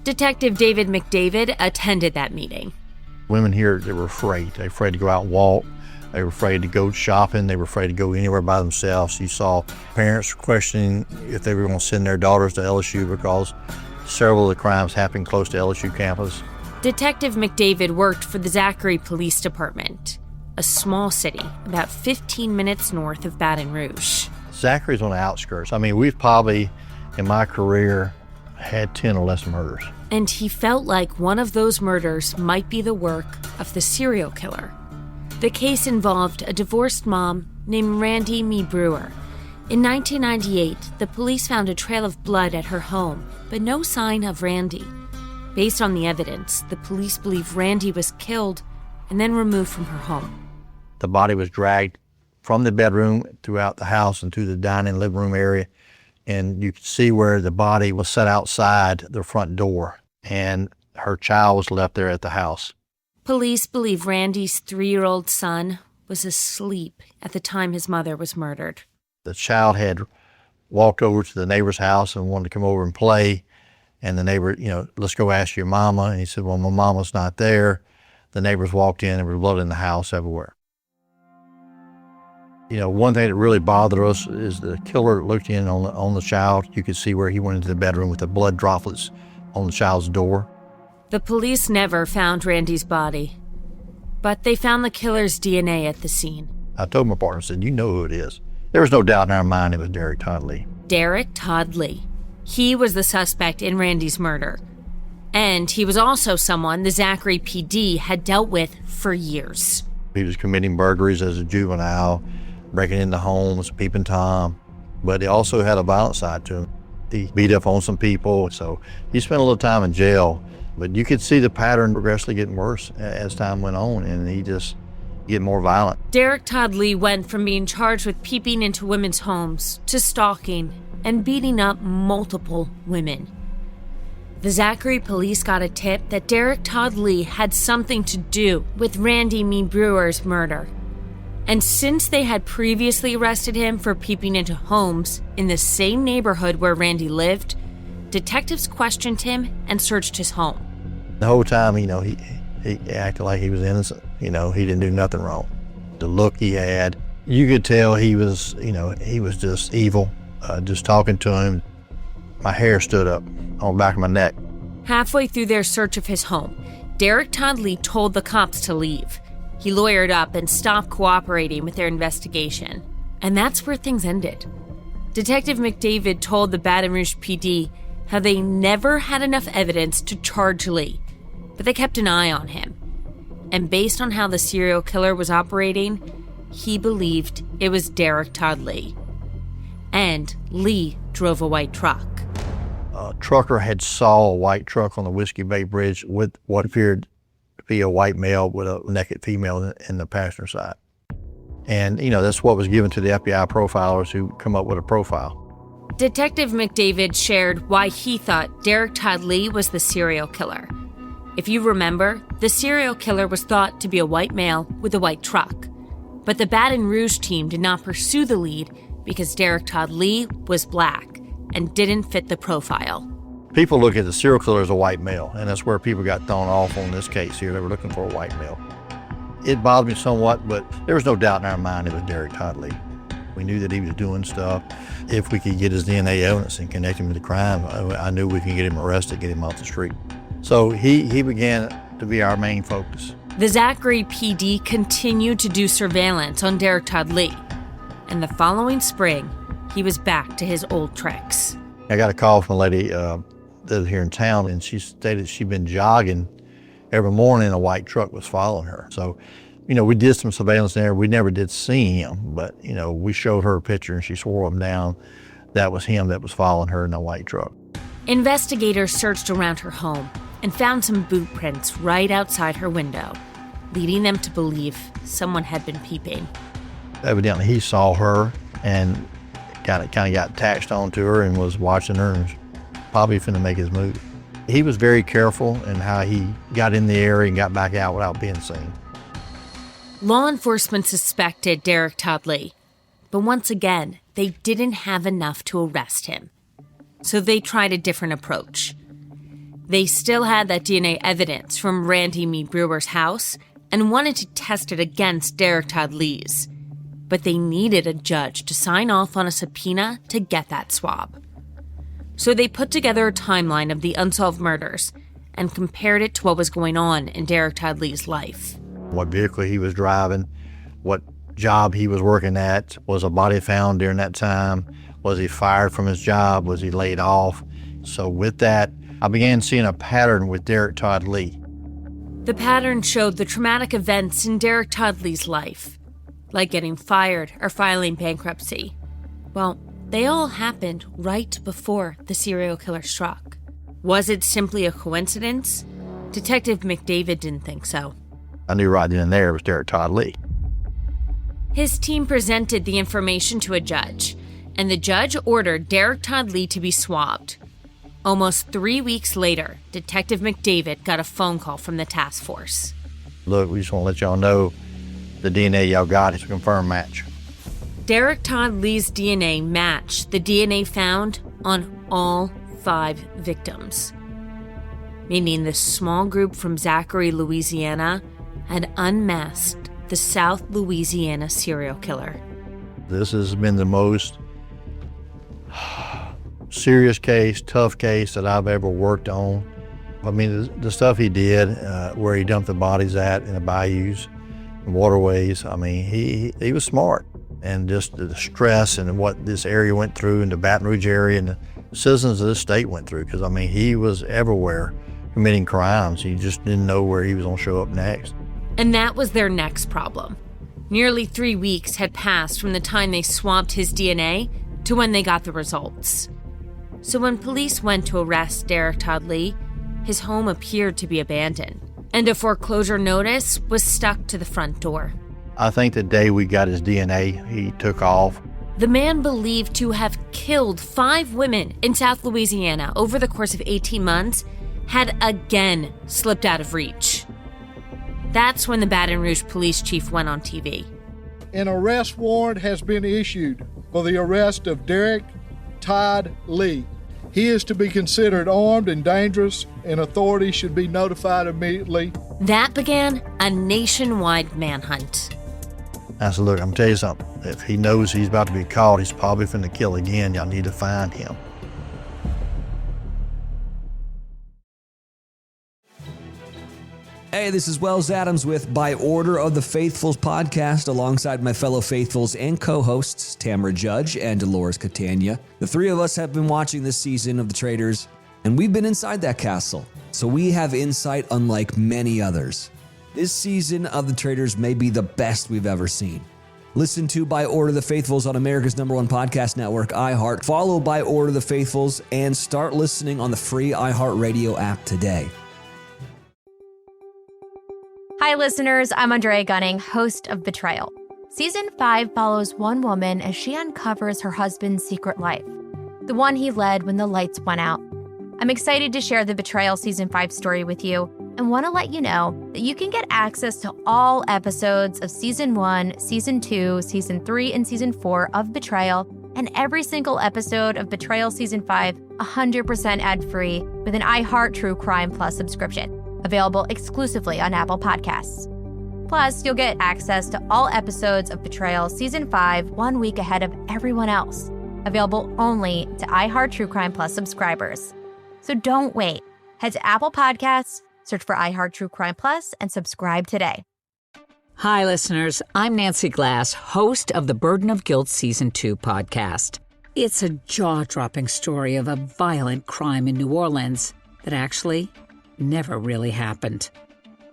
Detective David McDavid attended that meeting. Women here, they were afraid. They were afraid to go out and walk. They were afraid to go shopping. They were afraid to go anywhere by themselves. You saw parents questioning if they were going to send their daughters to LSU because several of the crimes happened close to LSU campus. Detective McDavid worked for the Zachary Police Department, a small city about 15 minutes north of Baton Rouge. Zachary's on the outskirts. We've probably, in my career, had 10 or less murders. And he felt like one of those murders might be the work of the serial killer. The case involved a divorced mom named Randy Mee Brewer. In 1998, the police found a trail of blood at her home, but no sign of Randy. Based on the evidence, the police believe Randy was killed and then removed from her home. The body was dragged from the bedroom throughout the house and to the dining living room area. And you could see where the body was set outside the front door, and her child was left there at the house. Police believe Randy's 3-year-old son was asleep at the time his mother was murdered. The child had walked over to the neighbor's house and wanted to come over and play. And the neighbor, let's go ask your mama. And he said, well, my mama's not there. The neighbors walked in and there was blood in the house everywhere. One thing that really bothered us is the killer looked in on the child. You could see where he went into the bedroom with the blood droplets on the child's door. The police never found Randy's body, but they found the killer's DNA at the scene. I told my partner, I said, you know who it is. There was no doubt in our mind it was Derek Todd Lee. Derek Todd Lee. He was the suspect in Randy's murder. And he was also someone the Zachary PD had dealt with for years. He was committing burglaries as a juvenile, breaking into homes, peeping Tom, but he also had a violent side to him. He beat up on some people, so he spent a little time in jail. But you could see the pattern progressively getting worse as time went on, and he just get more violent. Derek Todd Lee went from being charged with peeping into women's homes to stalking and beating up multiple women. The Zachary police got a tip that Derek Todd Lee had something to do with Randy Mee Brewer's murder. And since they had previously arrested him for peeping into homes in the same neighborhood where Randy lived, detectives questioned him and searched his home. The whole time, he acted like he was innocent. He didn't do nothing wrong. The look he had, you could tell he was just evil. Just talking to him, my hair stood up on the back of my neck. Halfway through their search of his home, Derek Todd Lee told the cops to leave. He lawyered up and stopped cooperating with their investigation. And that's where things ended. Detective McDavid told the Baton Rouge PD how they never had enough evidence to charge Lee, but they kept an eye on him. And based on how the serial killer was operating, he believed it was Derek Todd Lee. And Lee drove a white truck. A trucker had saw a white truck on the Whiskey Bay Bridge with what appeared to be a white male with a naked female in the passenger side. And, that's what was given to the FBI profilers who come up with a profile. Detective McDavid shared why he thought Derek Todd Lee was the serial killer. If you remember, the serial killer was thought to be a white male with a white truck. But the Baton Rouge team did not pursue the lead because Derek Todd Lee was black and didn't fit the profile. People look at the serial killer as a white male, and that's where people got thrown off on this case here. They were looking for a white male. It bothered me somewhat, but there was no doubt in our mind it was Derek Todd Lee. We knew that he was doing stuff. If we could get his DNA evidence and connect him to the crime, I knew we could get him arrested, get him off the street. So he began to be our main focus. The Zachary PD continued to do surveillance on Derek Todd Lee. And the following spring, he was back to his old tricks. I got a call from a lady that was here in town, and she stated she'd been jogging every morning and a white truck was following her. So, we did some surveillance there. We never did see him, but, we showed her a picture and she swore him down. That was him that was following her in a white truck. Investigators searched around her home and found some boot prints right outside her window, leading them to believe someone had been peeping. Evidently, he saw her and kind of got attached onto her and was watching her and probably finna make his move. He was very careful in how he got in the area and got back out without being seen. Law enforcement suspected Derek Todd Lee, but once again, they didn't have enough to arrest him. So they tried a different approach. They still had that DNA evidence from Randy Mee Brewer's house and wanted to test it against Derek Todd Lee's. But they needed a judge to sign off on a subpoena to get that swab. So they put together a timeline of the unsolved murders and compared it to what was going on in Derek Todd Lee's life. What vehicle he was driving, what job he was working at, was a body found during that time, was he fired from his job, was he laid off? So with that, I began seeing a pattern with Derek Todd Lee. The pattern showed the traumatic events in Derek Todd Lee's life, like getting fired or filing bankruptcy. Well, they all happened right before the serial killer struck. Was it simply a coincidence? Detective McDavid didn't think so. I knew right then and there it was Derek Todd Lee. His team presented the information to a judge, and the judge ordered Derek Todd Lee to be swabbed. Almost 3 weeks later, Detective McDavid got a phone call from the task force. Look, we just want to let y'all know the DNA y'all got is a confirmed match. Derek Todd Lee's DNA matched the DNA found on all 5 victims, meaning the small group from Zachary, Louisiana, had unmasked the South Louisiana serial killer. This has been the most serious case, tough case that I've ever worked on. I mean, the stuff he did, where he dumped the bodies at in the bayous and waterways, I mean, he was smart. and just the stress and what this area went through, and the Baton Rouge area and the citizens of this state went through. Because, I mean, he was everywhere committing crimes. He just didn't know where he was going to show up next. And that was their next problem. Nearly 3 weeks had passed from the time they swabbed his DNA to when they got the results. So when police went to arrest Derek Todd Lee, his home appeared to be abandoned, and a foreclosure notice was stuck to the front door. I think the day we got his DNA, he took off. The man believed to have killed 5 women in South Louisiana over the course of 18 months had again slipped out of reach. That's when the Baton Rouge police chief went on TV. An arrest warrant has been issued for the arrest of Derek Todd Lee. He is to be considered armed and dangerous, and authorities should be notified immediately. That began a nationwide manhunt. I said, look, I'm going to tell you something. If he knows he's about to be caught, he's probably finna kill again. Y'all need to find him. Hey, this is Wells Adams with By Order of the Faithfuls podcast, alongside my fellow Faithfuls and co-hosts, Tamara Judge and Dolores Catania. The three of us have been watching this season of The Traitors, and we've been inside that castle, so we have insight unlike many others. This season of The Traitors may be the best we've ever seen. Listen to By Order of the Faithfuls on America's #1 podcast network, iHeart. Follow By Order of the Faithfuls and start listening on the free iHeartRadio app today. Hi, listeners. I'm Andrea Gunning, host of Betrayal. Season 5 follows one woman as she uncovers her husband's secret life, the one he led when the lights went out. I'm excited to share the Betrayal Season 5 story with you and want to let you know that you can get access to all episodes of Season 1, Season 2, Season 3, and Season 4 of Betrayal, and every single episode of Betrayal Season 5 100% ad-free with an iHeart True Crime Plus subscription. Available exclusively on Apple Podcasts. Plus, you'll get access to all episodes of Betrayal Season 5 1 week ahead of everyone else. Available only to iHeart True Crime Plus subscribers. So don't wait. Head to Apple Podcasts, search for iHeart True Crime Plus, and subscribe today. Hi, listeners. I'm Nancy Glass, host of the Burden of Guilt Season 2 podcast. It's a jaw-dropping story of a violent crime in New Orleans that actually never really happened.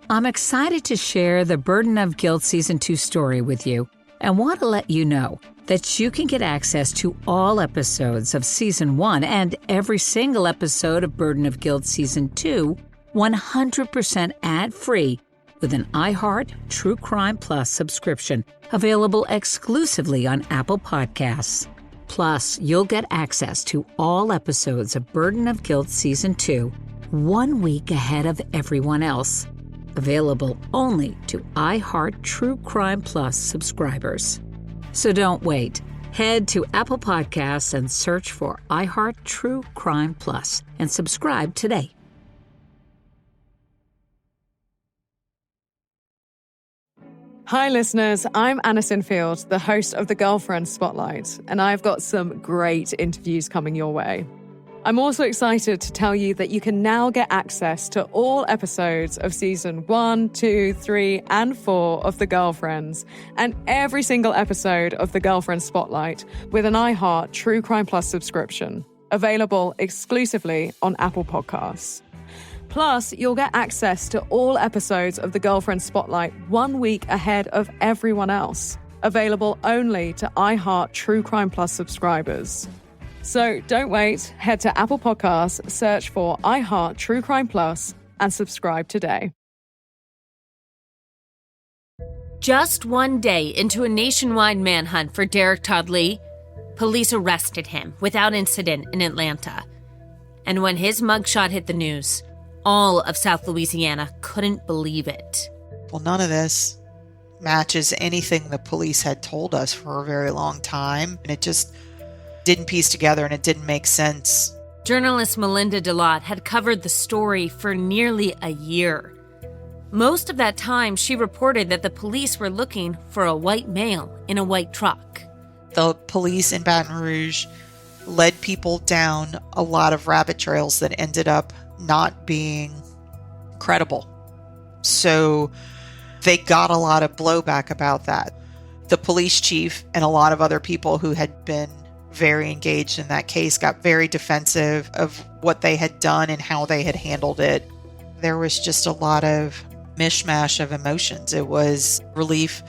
I'm excited to share the Burden of Guilt Season 2 story with you and want to let you know that you can get access to all episodes of Season 1 and every single episode of Burden of Guilt Season 2 100% ad-free with an iHeart True Crime Plus subscription available exclusively on Apple Podcasts. Plus, you'll get access to all episodes of Burden of Guilt Season 2 1 week ahead of everyone else. Available only to iHeart True Crime Plus subscribers. So don't wait. Head to Apple Podcasts and search for iHeart True Crime Plus and subscribe today. Hi, listeners. I'm Anna Sinfield, the host of the Girlfriend Spotlight, and I've got some great interviews coming your way. I'm also excited to tell you that you can now get access to all episodes of Season 1, 2, 3, and 4 of The Girlfriends, and every single episode of The Girlfriend Spotlight with an iHeart True Crime Plus subscription, available exclusively on Apple Podcasts. Plus, you'll get access to all episodes of The Girlfriend Spotlight 1 week ahead of everyone else, available only to iHeart True Crime Plus subscribers. So don't wait, head to Apple Podcasts, search for iHeart True Crime Plus, and subscribe today. Just 1 day into a nationwide manhunt for Derek Todd Lee, police arrested him without incident in Atlanta. And when his mugshot hit the news, all of South Louisiana couldn't believe it. Well, none of this matches anything the police had told us for a very long time, and it just didn't piece together and it didn't make sense. Journalist Melinda DeLotte had covered the story for nearly a year. Most of that time, she reported that the police were looking for a white male in a white truck. The police in Baton Rouge led people down a lot of rabbit trails that ended up not being credible. So they got a lot of blowback about that. The police chief and a lot of other people who had been very engaged in that case got very defensive of what they had done and how they had handled it. There was just a lot of mishmash of emotions. It was relief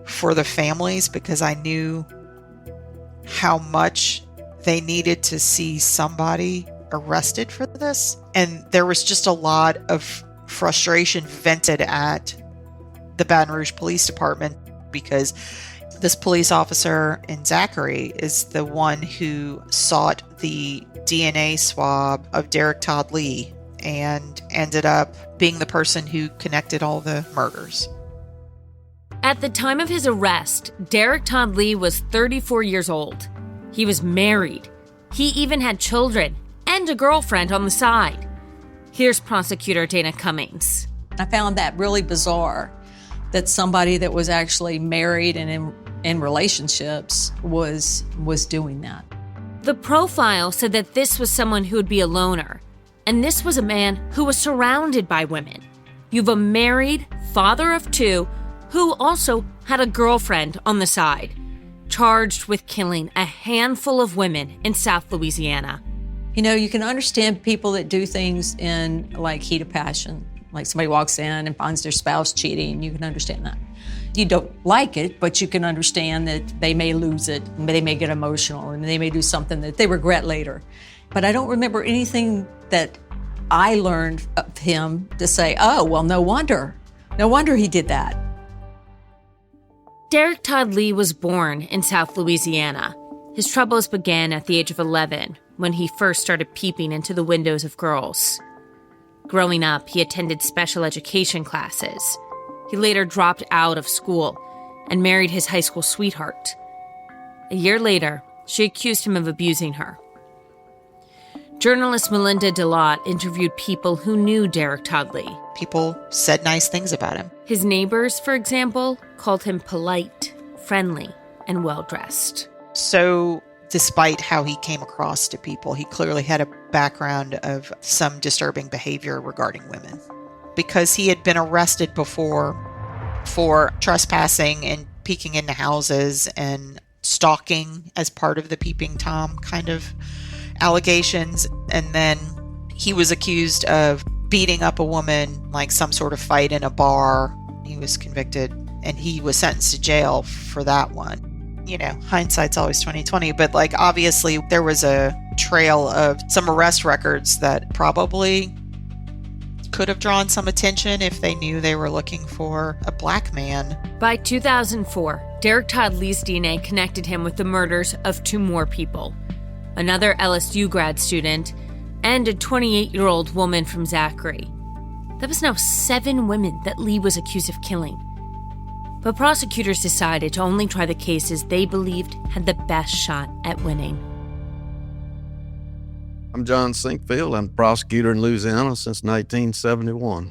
for the families because I knew how much they needed to see somebody arrested for this. And there was just a lot of frustration vented at the Baton Rouge Police Department because this police officer in Zachary is the one who sought the DNA swab of Derek Todd Lee and ended up being the person who connected all the murders. At the time of his arrest, Derek Todd Lee was 34 years old. He was married. He even had children and a girlfriend on the side. Here's prosecutor Dana Cummings. I found that really bizarre that somebody that was actually married and in relationships was doing that. The profile said that this was someone who would be a loner, and this was a man who was surrounded by women. You've a married father of two who also had a girlfriend on the side, charged with killing a handful of women in South Louisiana. You know, you can understand people that do things in like heat of passion. Like somebody walks in and finds their spouse cheating, you can understand that. You don't like it, but you can understand that they may lose it, and they may get emotional, and they may do something that they regret later. But I don't remember anything that I learned of him to say, oh, well, no wonder he did that. Derek Todd Lee was born in South Louisiana. His troubles began at the age of 11 when he first started peeping into the windows of girls. Growing up, he attended special education classes. He later dropped out of school and married his high school sweetheart. A year later, she accused him of abusing her. Journalist Melinda DeLotte interviewed people who knew Derek Todd Lee. People said nice things about him. His neighbors, for example, called him polite, friendly, and well-dressed. So, despite how he came across to people, he clearly had a background of some disturbing behavior regarding women. Because he had been arrested before for trespassing and peeking into houses and stalking as part of the peeping Tom kind of allegations. And then he was accused of beating up a woman, like some sort of fight in a bar. He was convicted and he was sentenced to jail for that one. You know, hindsight's always 20/20, but like obviously there was a trail of some arrest records that probably could have drawn some attention if they knew they were looking for a black man. By 2004, Derek Todd Lee's DNA connected him with the murders of two more people, another LSU grad student and a 28-year-old woman from Zachary. That was now 7 women that Lee was accused of killing. But prosecutors decided to only try the cases they believed had the best shot at winning. I'm John Sinkfield. I'm a prosecutor in Louisiana since 1971.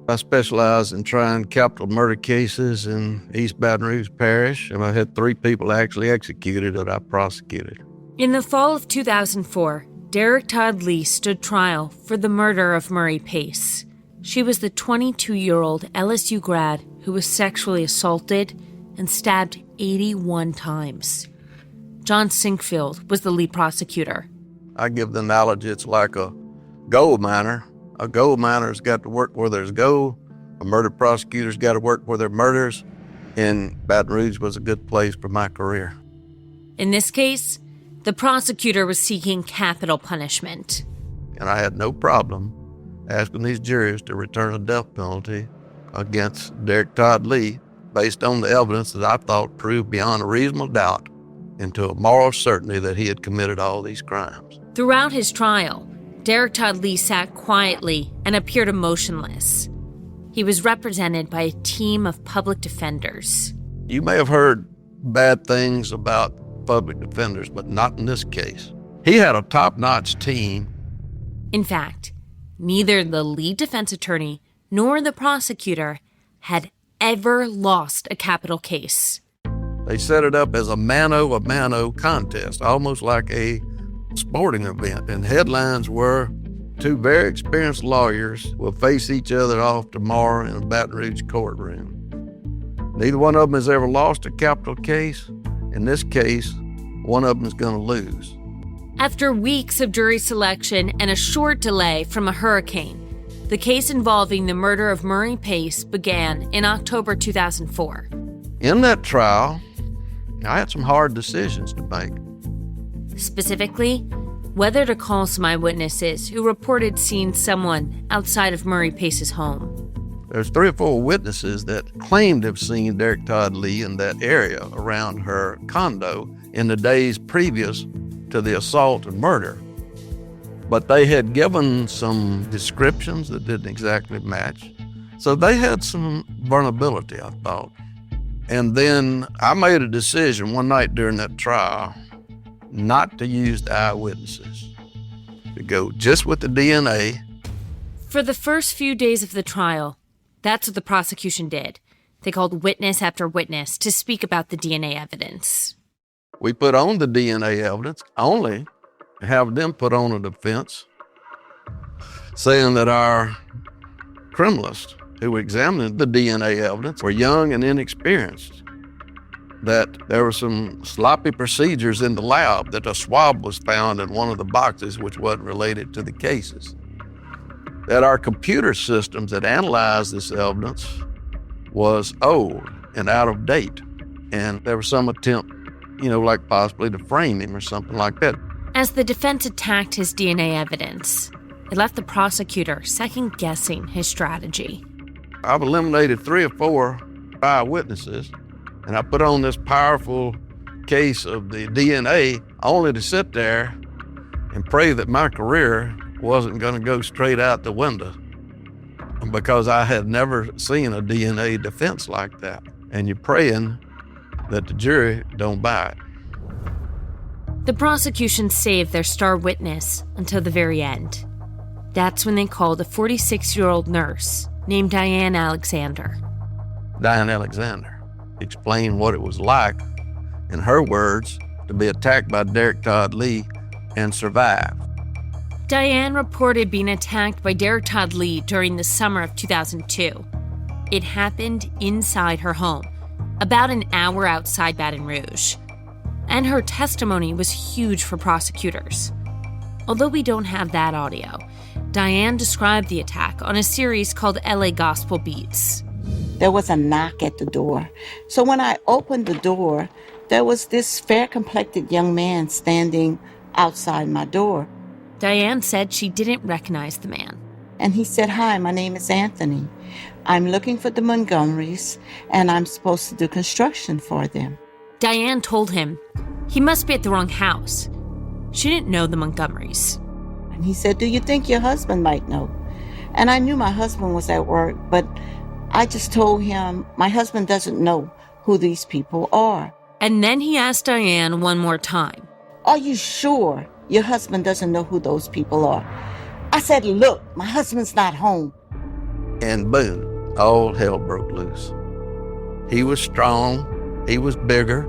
I specialize in trying capital murder cases in East Baton Rouge Parish, and I had 3 people actually executed that I prosecuted. In the fall of 2004, Derek Todd Lee stood trial for the murder of Murray Pace. She was the 22-year-old LSU grad who was sexually assaulted and stabbed 81 times. John Sinkfield was the lead prosecutor. I give the analogy, it's like a gold miner. A gold miner's got to work where there's gold. A murder prosecutor's got to work where there are murders. And Baton Rouge was a good place for my career. In this case, the prosecutor was seeking capital punishment. And I had no problem asking these juries to return a death penalty against Derek Todd Lee based on the evidence that I thought proved beyond a reasonable doubt into a moral certainty that he had committed all these crimes. Throughout his trial, Derek Todd Lee sat quietly and appeared emotionless. He was represented by a team of public defenders. You may have heard bad things about public defenders, but not in this case. He had a top-notch team. In fact, neither the lead defense attorney nor the prosecutor had ever lost a capital case. They set it up as a mano-a-mano contest, almost like a sporting event. And headlines were, 2 very experienced lawyers will face each other off tomorrow in a Baton Rouge courtroom. Neither one of them has ever lost a capital case. In this case, one of them is going to lose. After weeks of jury selection and a short delay from a hurricane, the case involving the murder of Murray Pace began in October 2004. In that trial, I had some hard decisions to make. Specifically, whether to call some eyewitnesses who reported seeing someone outside of Murray Pace's home. There's 3 or 4 witnesses that claimed to have seen Derek Todd Lee in that area around her condo in the days previous to the assault and murder. But they had given some descriptions that didn't exactly match. So they had some vulnerability, I thought. And then I made a decision one night during that trial not to use the eyewitnesses, to go just with the DNA. For the first few days of the trial, that's what the prosecution did. They called witness after witness to speak about the DNA evidence. We put on the DNA evidence, only to have them put on a defense, saying that our criminalists who examined the DNA evidence were young and inexperienced, that there were some sloppy procedures in the lab, that a swab was found in one of the boxes which wasn't related to the cases, that our computer systems that analyzed this evidence was old and out of date, and there was some attempt, like possibly to frame him or something like that. As the defense attacked his DNA evidence, it left the prosecutor second-guessing his strategy. I've eliminated 3 or 4 eyewitnesses, and I put on this powerful case of the DNA only to sit there and pray that my career wasn't going to go straight out the window, because I had never seen a DNA defense like that. And you're praying that the jury don't buy it. The prosecution saved their star witness until the very end. That's when they called a 46-year-old nurse named Diane Alexander. Diane Alexander explained what it was like, in her words, to be attacked by Derek Todd Lee and survive. Diane reported being attacked by Derek Todd Lee during the summer of 2002. It happened inside her home, about an hour outside Baton Rouge. And her testimony was huge for prosecutors. Although we don't have that audio, Diane described the attack on a series called LA Gospel Beats. There was a knock at the door. So when I opened the door, there was this fair-complected young man standing outside my door. Diane said she didn't recognize the man. And he said, "Hi, my name is Anthony. I'm looking for the Montgomerys, and I'm supposed to do construction for them." Diane told him he must be at the wrong house. She didn't know the Montgomerys. And he said, "Do you think your husband might know?" And I knew my husband was at work, but I just told him my husband doesn't know who these people are. And then he asked Diane one more time, "Are you sure your husband doesn't know who those people are?" I said, "Look, my husband's not home." And boom, all hell broke loose. He was strong. He was bigger.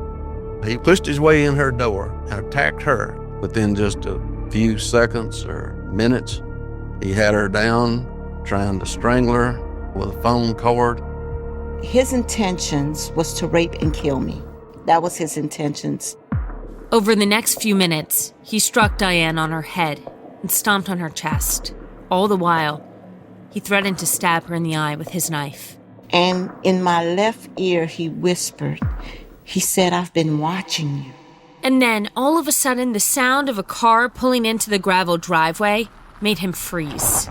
He pushed his way in her door and attacked her. Within just a few seconds or minutes, he had her down, trying to strangle her with a phone cord. His intentions was to rape and kill me. That was his intentions. Over the next few minutes, he struck Diane on her head and stomped on her chest. All the while, he threatened to stab her in the eye with his knife. And in my left ear, he whispered, he said, "I've been watching you." And then, all of a sudden, the sound of a car pulling into the gravel driveway made him freeze.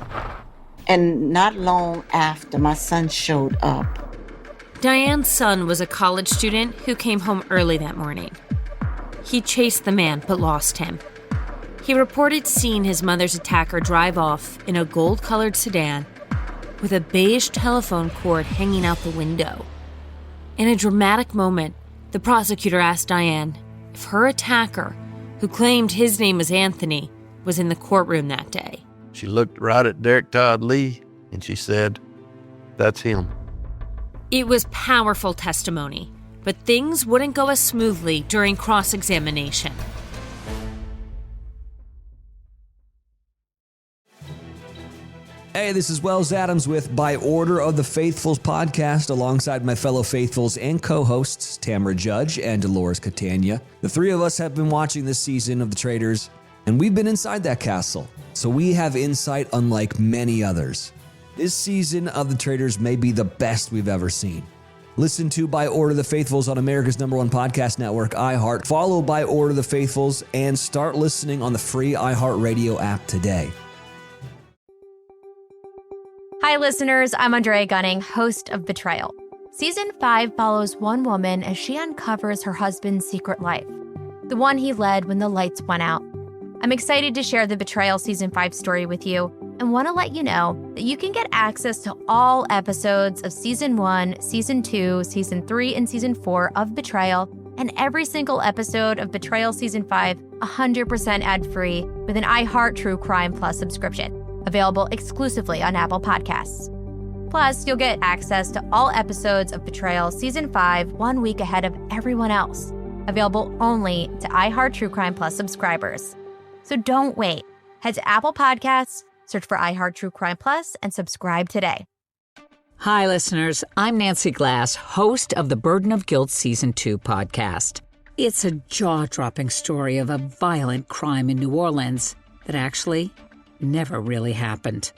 And not long after, my son showed up. Diane's son was a college student who came home early that morning. He chased the man, but lost him. He reported seeing his mother's attacker drive off in a gold-colored sedan with a beige telephone cord hanging out the window. In a dramatic moment, the prosecutor asked Diane if her attacker, who claimed his name was Anthony, was in the courtroom that day. She looked right at Derek Todd Lee and she said, "That's him." It was powerful testimony, but things wouldn't go as smoothly during cross-examination. Hey, this is Wells Adams with By Order of the Faithfuls podcast alongside my fellow faithfuls and co-hosts, Tamara Judge and Dolores Catania. The three of us have been watching this season of The Traitors, and we've been inside that castle, so we have insight unlike many others. This season of The Traitors may be the best we've ever seen. Listen to By Order of the Faithfuls on America's #1 podcast network, iHeart. Follow By Order of the Faithfuls and start listening on the free iHeartRadio app today. Hi, listeners. I'm Andrea Gunning, host of Betrayal. Season 5 follows one woman as she uncovers her husband's secret life, the one he led when the lights went out. I'm excited to share the Betrayal Season 5 story with you and want to let you know that you can get access to all episodes of Season 1, Season 2, Season 3, and Season 4 of Betrayal, and every single episode of Betrayal Season 5 100% ad-free with an iHeart True Crime Plus subscription, available exclusively on Apple Podcasts. Plus, you'll get access to all episodes of Betrayal Season 5 1 week ahead of everyone else, available only to iHeart True Crime Plus subscribers. So don't wait. Head to Apple Podcasts, search for iHeart True Crime Plus, and subscribe today. Hi, listeners. I'm Nancy Glass, host of the Burden of Guilt Season 2 podcast. It's a jaw-dropping story of a violent crime in New Orleans that actually never really happened.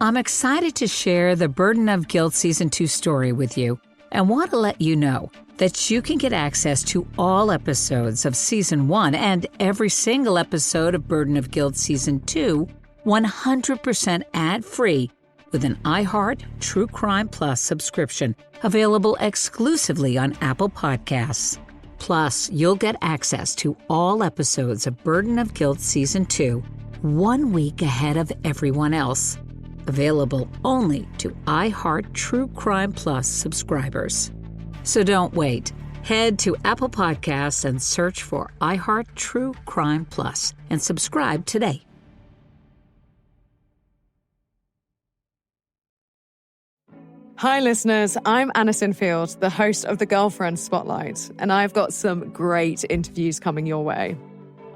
I'm excited to share the Burden of Guilt Season 2 story with you and want to let you know that you can get access to all episodes of Season 1 and every single episode of Burden of Guilt Season 2 100% ad-free with an iHeart True Crime Plus subscription available exclusively on Apple Podcasts. Plus, you'll get access to all episodes of Burden of Guilt Season 2 1 week ahead of everyone else, available only to iHeart True Crime Plus subscribers. So don't wait. Head to Apple Podcasts and search for iHeart True Crime Plus and subscribe today. Hi, listeners. I'm Anna Sinfield, the host of the Girlfriend Spotlight, and I've got some great interviews coming your way.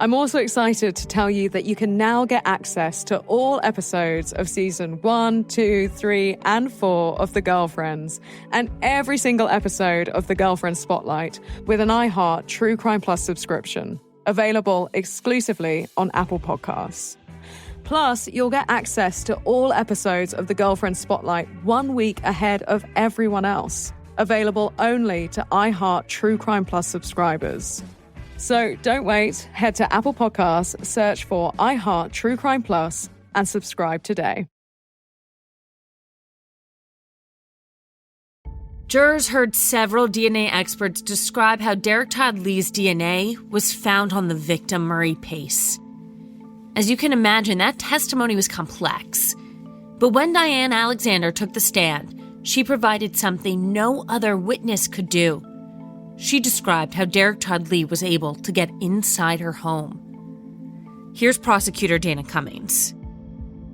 I'm also excited to tell you that you can now get access to all episodes of Season 1, 2, 3, and 4 of The Girlfriends, and every single episode of The Girlfriend Spotlight with an iHeart True Crime Plus subscription, available exclusively on Apple Podcasts. Plus, you'll get access to all episodes of The Girlfriend Spotlight 1 week ahead of everyone else, available only to iHeart True Crime Plus subscribers. So don't wait, head to Apple Podcasts, search for iHeart True Crime Plus, and subscribe today. Jurors heard several DNA experts describe how Derek Todd Lee's DNA was found on the victim, Murray Pace. As you can imagine, that testimony was complex. But when Diane Alexander took the stand, she provided something no other witness could do. She described how Derek Todd Lee was able to get inside her home. Here's prosecutor Dana Cummings.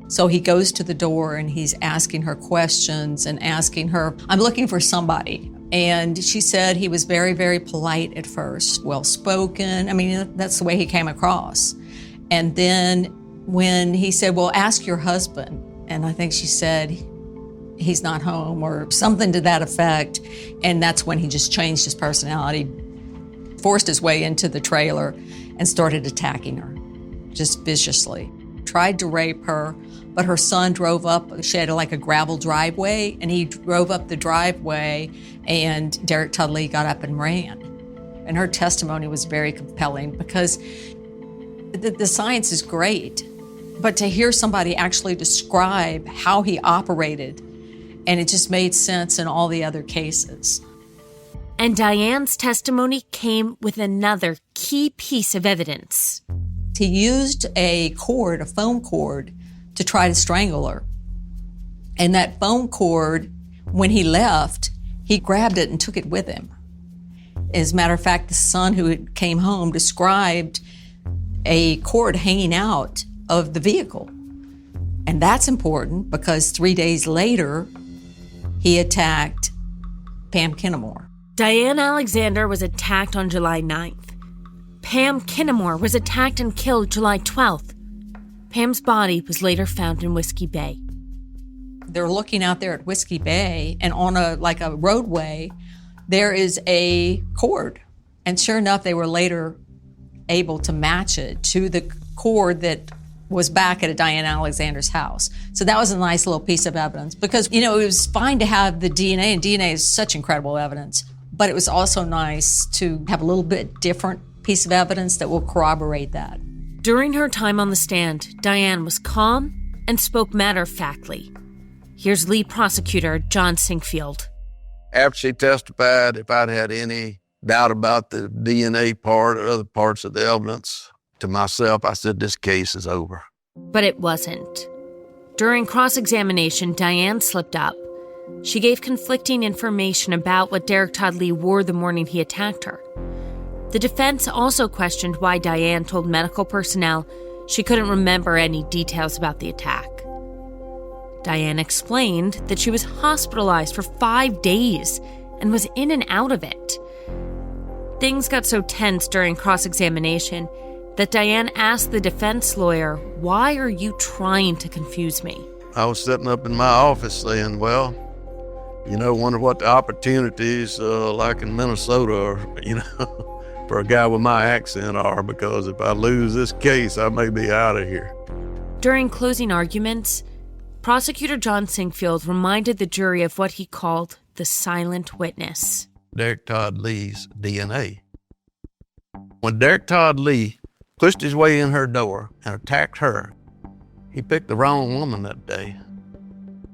So he goes to the door and he's asking her questions and asking her, I'm looking for somebody. And she said he was very, very polite at first, well-spoken. I mean, that's the way he came across. And then when he said, well, ask your husband. And I think she said, he's not home or something to that effect. And that's when he just changed his personality, forced his way into the trailer and started attacking her, just viciously. Tried to rape her, but her son drove up. She had like a gravel driveway, and he drove up the driveway, and Derek Todd Lee got up and ran. And her testimony was very compelling because the science is great, but to hear somebody actually describe how he operated, and it just made sense in all the other cases. And Diane's testimony came with another key piece of evidence. He used a cord, a phone cord, to try to strangle her. And that phone cord, when he left, he grabbed it and took it with him. As a matter of fact, the son who came home described a cord hanging out of the vehicle. And that's important because 3 days later, he attacked Pam Kennemore. Diane Alexander was attacked on July 9th. Pam Kennemore was attacked and killed July 12th. Pam's body was later found in Whiskey Bay. They're looking out there at Whiskey Bay, and on a roadway, there is a cord. And sure enough, they were later able to match it to the cord that was back at Diane Alexander's house. So that was a nice little piece of evidence because, it was fine to have the DNA, and DNA is such incredible evidence, but it was also nice to have a little bit different piece of evidence that will corroborate that. During her time on the stand, Diane was calm and spoke matter-of-factly. Here's lead prosecutor John Sinkfield. After she testified, if I'd had any doubt about the DNA part or other parts of the evidence, to myself, I said, this case is over. But it wasn't. During cross-examination, Diane slipped up. She gave conflicting information about what Derek Todd Lee wore the morning he attacked her. The defense also questioned why Diane told medical personnel she couldn't remember any details about the attack. Diane explained that she was hospitalized for 5 days and was in and out of it. Things got so tense during cross-examination that Diane asked the defense lawyer, "Why are you trying to confuse me?" I was sitting up in my office saying, well, wonder what the opportunities like in Minnesota are, for a guy with my accent are, because if I lose this case, I may be out of here. During closing arguments, Prosecutor John Sinkfield reminded the jury of what he called the silent witness. Derek Todd Lee's DNA. When Derek Todd Lee pushed his way in her door and attacked her, he picked the wrong woman that day.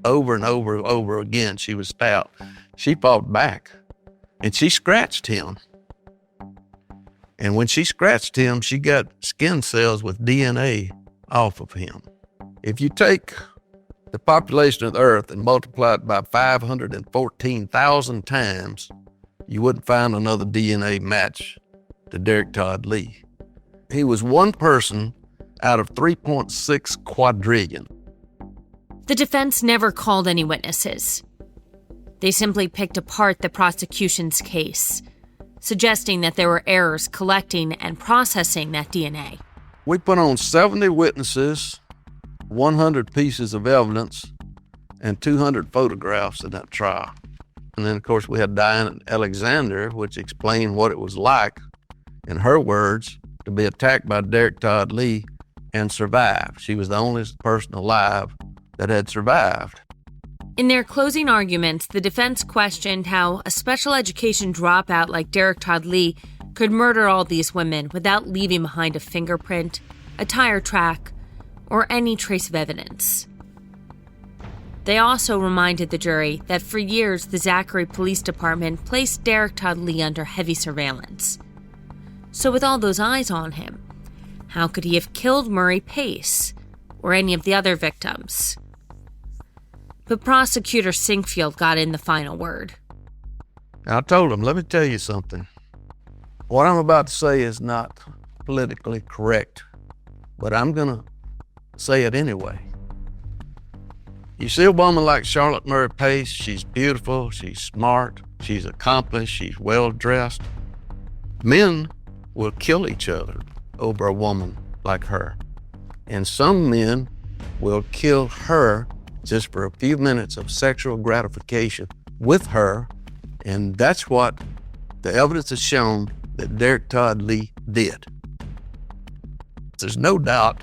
Over and over and over again, she was stout. She fought back, and she scratched him. And when she scratched him, she got skin cells with DNA off of him. If you take the population of the earth and multiply it by 514,000 times, you wouldn't find another DNA match to Derek Todd Lee. He was one person out of 3.6 quadrillion. The defense never called any witnesses. They simply picked apart the prosecution's case, suggesting that there were errors collecting and processing that DNA. We put on 70 witnesses, 100 pieces of evidence, and 200 photographs in that trial. And then, of course, we had Diane Alexander, which explained what it was like, in her words, to be attacked by Derek Todd Lee and survive. She was the only person alive that had survived. In their closing arguments, the defense questioned how a special education dropout like Derek Todd Lee could murder all these women without leaving behind a fingerprint, a tire track, or any trace of evidence. They also reminded the jury that for years the Zachary Police Department placed Derek Todd Lee under heavy surveillance. So with all those eyes on him, how could he have killed Murray Pace or any of the other victims? But Prosecutor Sinkfield got in the final word. I told him, let me tell you something. What I'm about to say is not politically correct, but I'm going to say it anyway. You see a woman like Charlotte Murray Pace, she's beautiful, she's smart, she's accomplished, she's well-dressed. Men will kill each other over a woman like her. And some men will kill her just for a few minutes of sexual gratification with her, and that's what the evidence has shown that Derek Todd Lee did. There's no doubt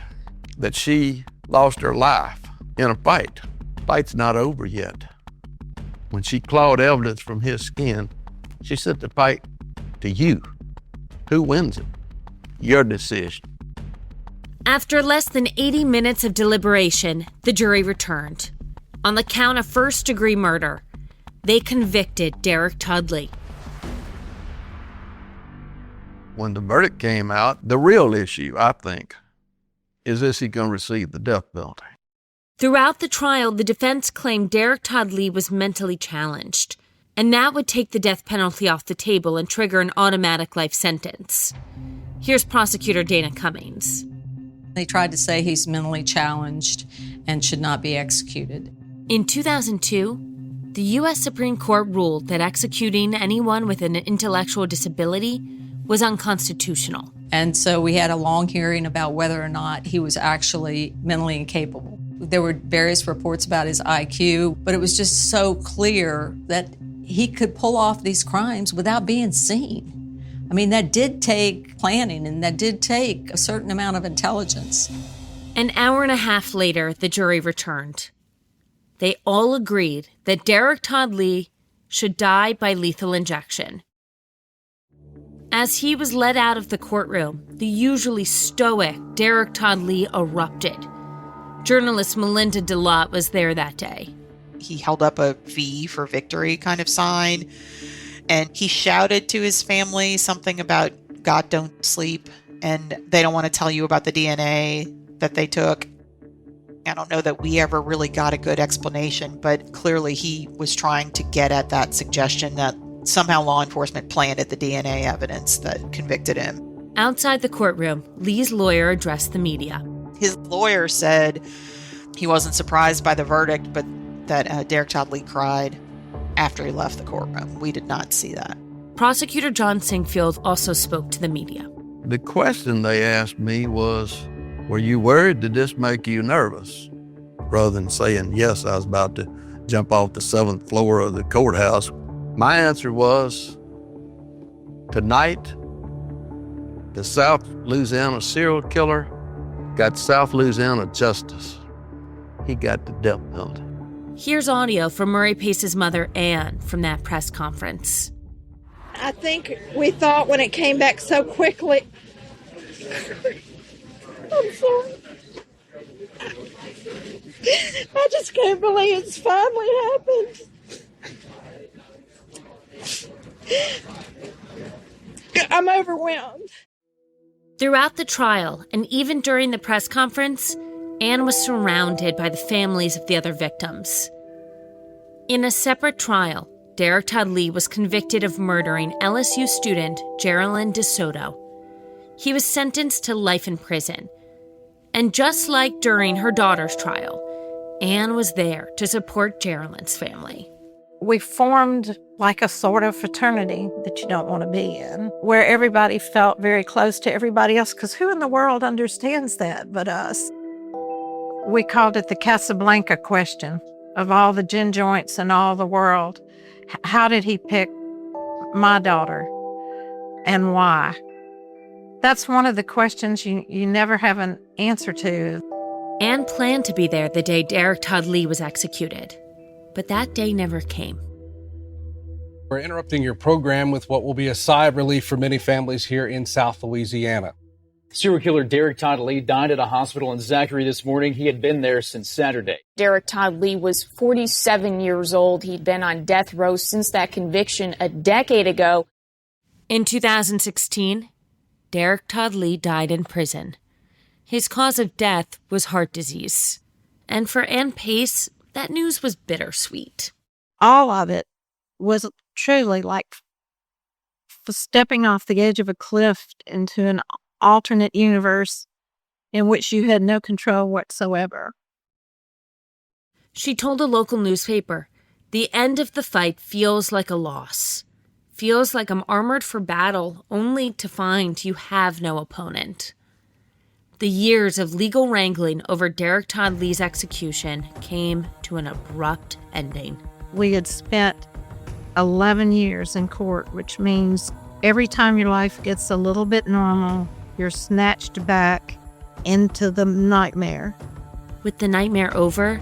that she lost her life in a fight. The fight's not over yet. When she clawed evidence from his skin, she sent the fight to you. Who wins it? Your decision. After less than 80 minutes of deliberation, the jury returned. On the count of first-degree murder, they convicted Derek Todd Lee. When the verdict came out, the real issue, I think, is he going to receive the death penalty? Throughout the trial, the defense claimed Derek Todd Lee was mentally challenged, and that would take the death penalty off the table and trigger an automatic life sentence. Here's Prosecutor Dana Cummings. They tried to say he's mentally challenged and should not be executed. In 2002, the U.S. Supreme Court ruled that executing anyone with an intellectual disability was unconstitutional. And so we had a long hearing about whether or not he was actually mentally incapable. There were various reports about his IQ, but it was just so clear that he could pull off these crimes without being seen. I mean, that did take planning, and that did take a certain amount of intelligence. An hour and a half later, the jury returned. They all agreed that Derek Todd Lee should die by lethal injection. As he was led out of the courtroom, the usually stoic Derek Todd Lee erupted. Journalist Melinda DeLotte was there that day. He held up a V for victory kind of sign, and he shouted to his family something about God don't sleep, and they don't want to tell you about the DNA that they took. I don't know that we ever really got a good explanation, but clearly he was trying to get at that suggestion that somehow law enforcement planted the DNA evidence that convicted him. Outside the courtroom, Lee's lawyer addressed the media. His lawyer said he wasn't surprised by the verdict, but that Derek Todd Lee cried after he left the courtroom. We did not see that. Prosecutor John Singfield also spoke to the media. The question they asked me was, were you worried? Did this make you nervous? Rather than saying, yes, I was about to jump off the 7th floor of the courthouse. My answer was, tonight, the South Louisiana serial killer got South Louisiana justice. He got the death penalty. Here's audio from Murray Pace's mother, Ann, from that press conference. I think we thought when it came back so quickly. I'm sorry. I just can't believe it's finally happened. I'm overwhelmed. Throughout the trial, and even during the press conference, Ann was surrounded by the families of the other victims. In a separate trial, Derek Todd Lee was convicted of murdering LSU student Geraldine DeSoto. He was sentenced to life in prison. And just like during her daughter's trial, Ann was there to support Geraldine's family. We formed like a sort of fraternity that you don't want to be in, where everybody felt very close to everybody else, because who in the world understands that but us? We called it the Casablanca question. Of all the gin joints in all the world, how did he pick my daughter and why? That's one of the questions you never have an answer to. Ann planned to be there the day Derek Todd Lee was executed, but that day never came. We're interrupting your program with what will be a sigh of relief for many families here in South Louisiana. Serial killer Derek Todd Lee died at a hospital in Zachary this morning. He had been there since Saturday. Derek Todd Lee was 47 years old. He'd been on death row since that conviction a decade ago. In 2016, Derek Todd Lee died in prison. His cause of death was heart disease. And for Ann Pace, that news was bittersweet. All of it was truly like stepping off the edge of a cliff into an alternate universe in which you had no control whatsoever. She told a local newspaper, "The end of the fight feels like a loss. Feels like I'm armored for battle only to find you have no opponent." The years of legal wrangling over Derek Todd Lee's execution came to an abrupt ending. We had spent 11 years in court, which means every time your life gets a little bit normal, you're snatched back into the nightmare. With the nightmare over,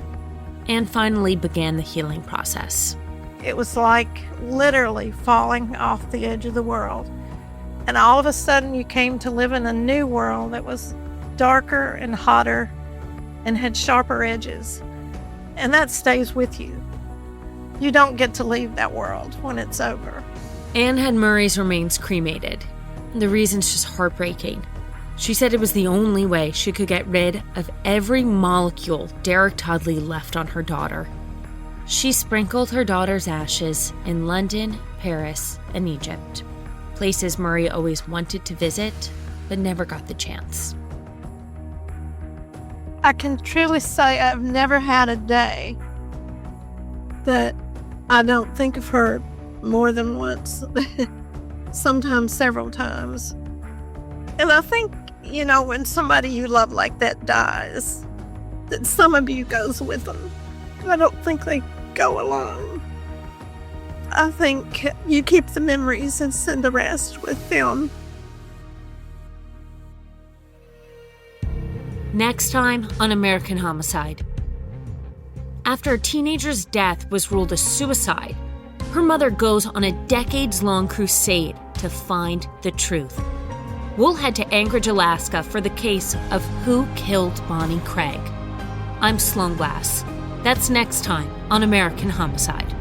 Ann finally began the healing process. It was like literally falling off the edge of the world. And all of a sudden you came to live in a new world that was darker and hotter and had sharper edges. And that stays with you. You don't get to leave that world when it's over. Ann had Murray's remains cremated. The reason's just heartbreaking. She said it was the only way she could get rid of every molecule Derek Todd Lee left on her daughter. She sprinkled her daughter's ashes in London, Paris, and Egypt, places Murray always wanted to visit, but never got the chance. I can truly say I've never had a day that I don't think of her more than once, sometimes several times. And I think, when somebody you love like that dies, that some of you goes with them. I don't think they go alone. I think you keep the memories and send the rest with them. Next time on American Homicide. After a teenager's death was ruled a suicide, her mother goes on a decades-long crusade to find the truth. We'll head to Anchorage, Alaska for the case of who killed Bonnie Craig. I'm Sloan Glass. That's next time on American Homicide.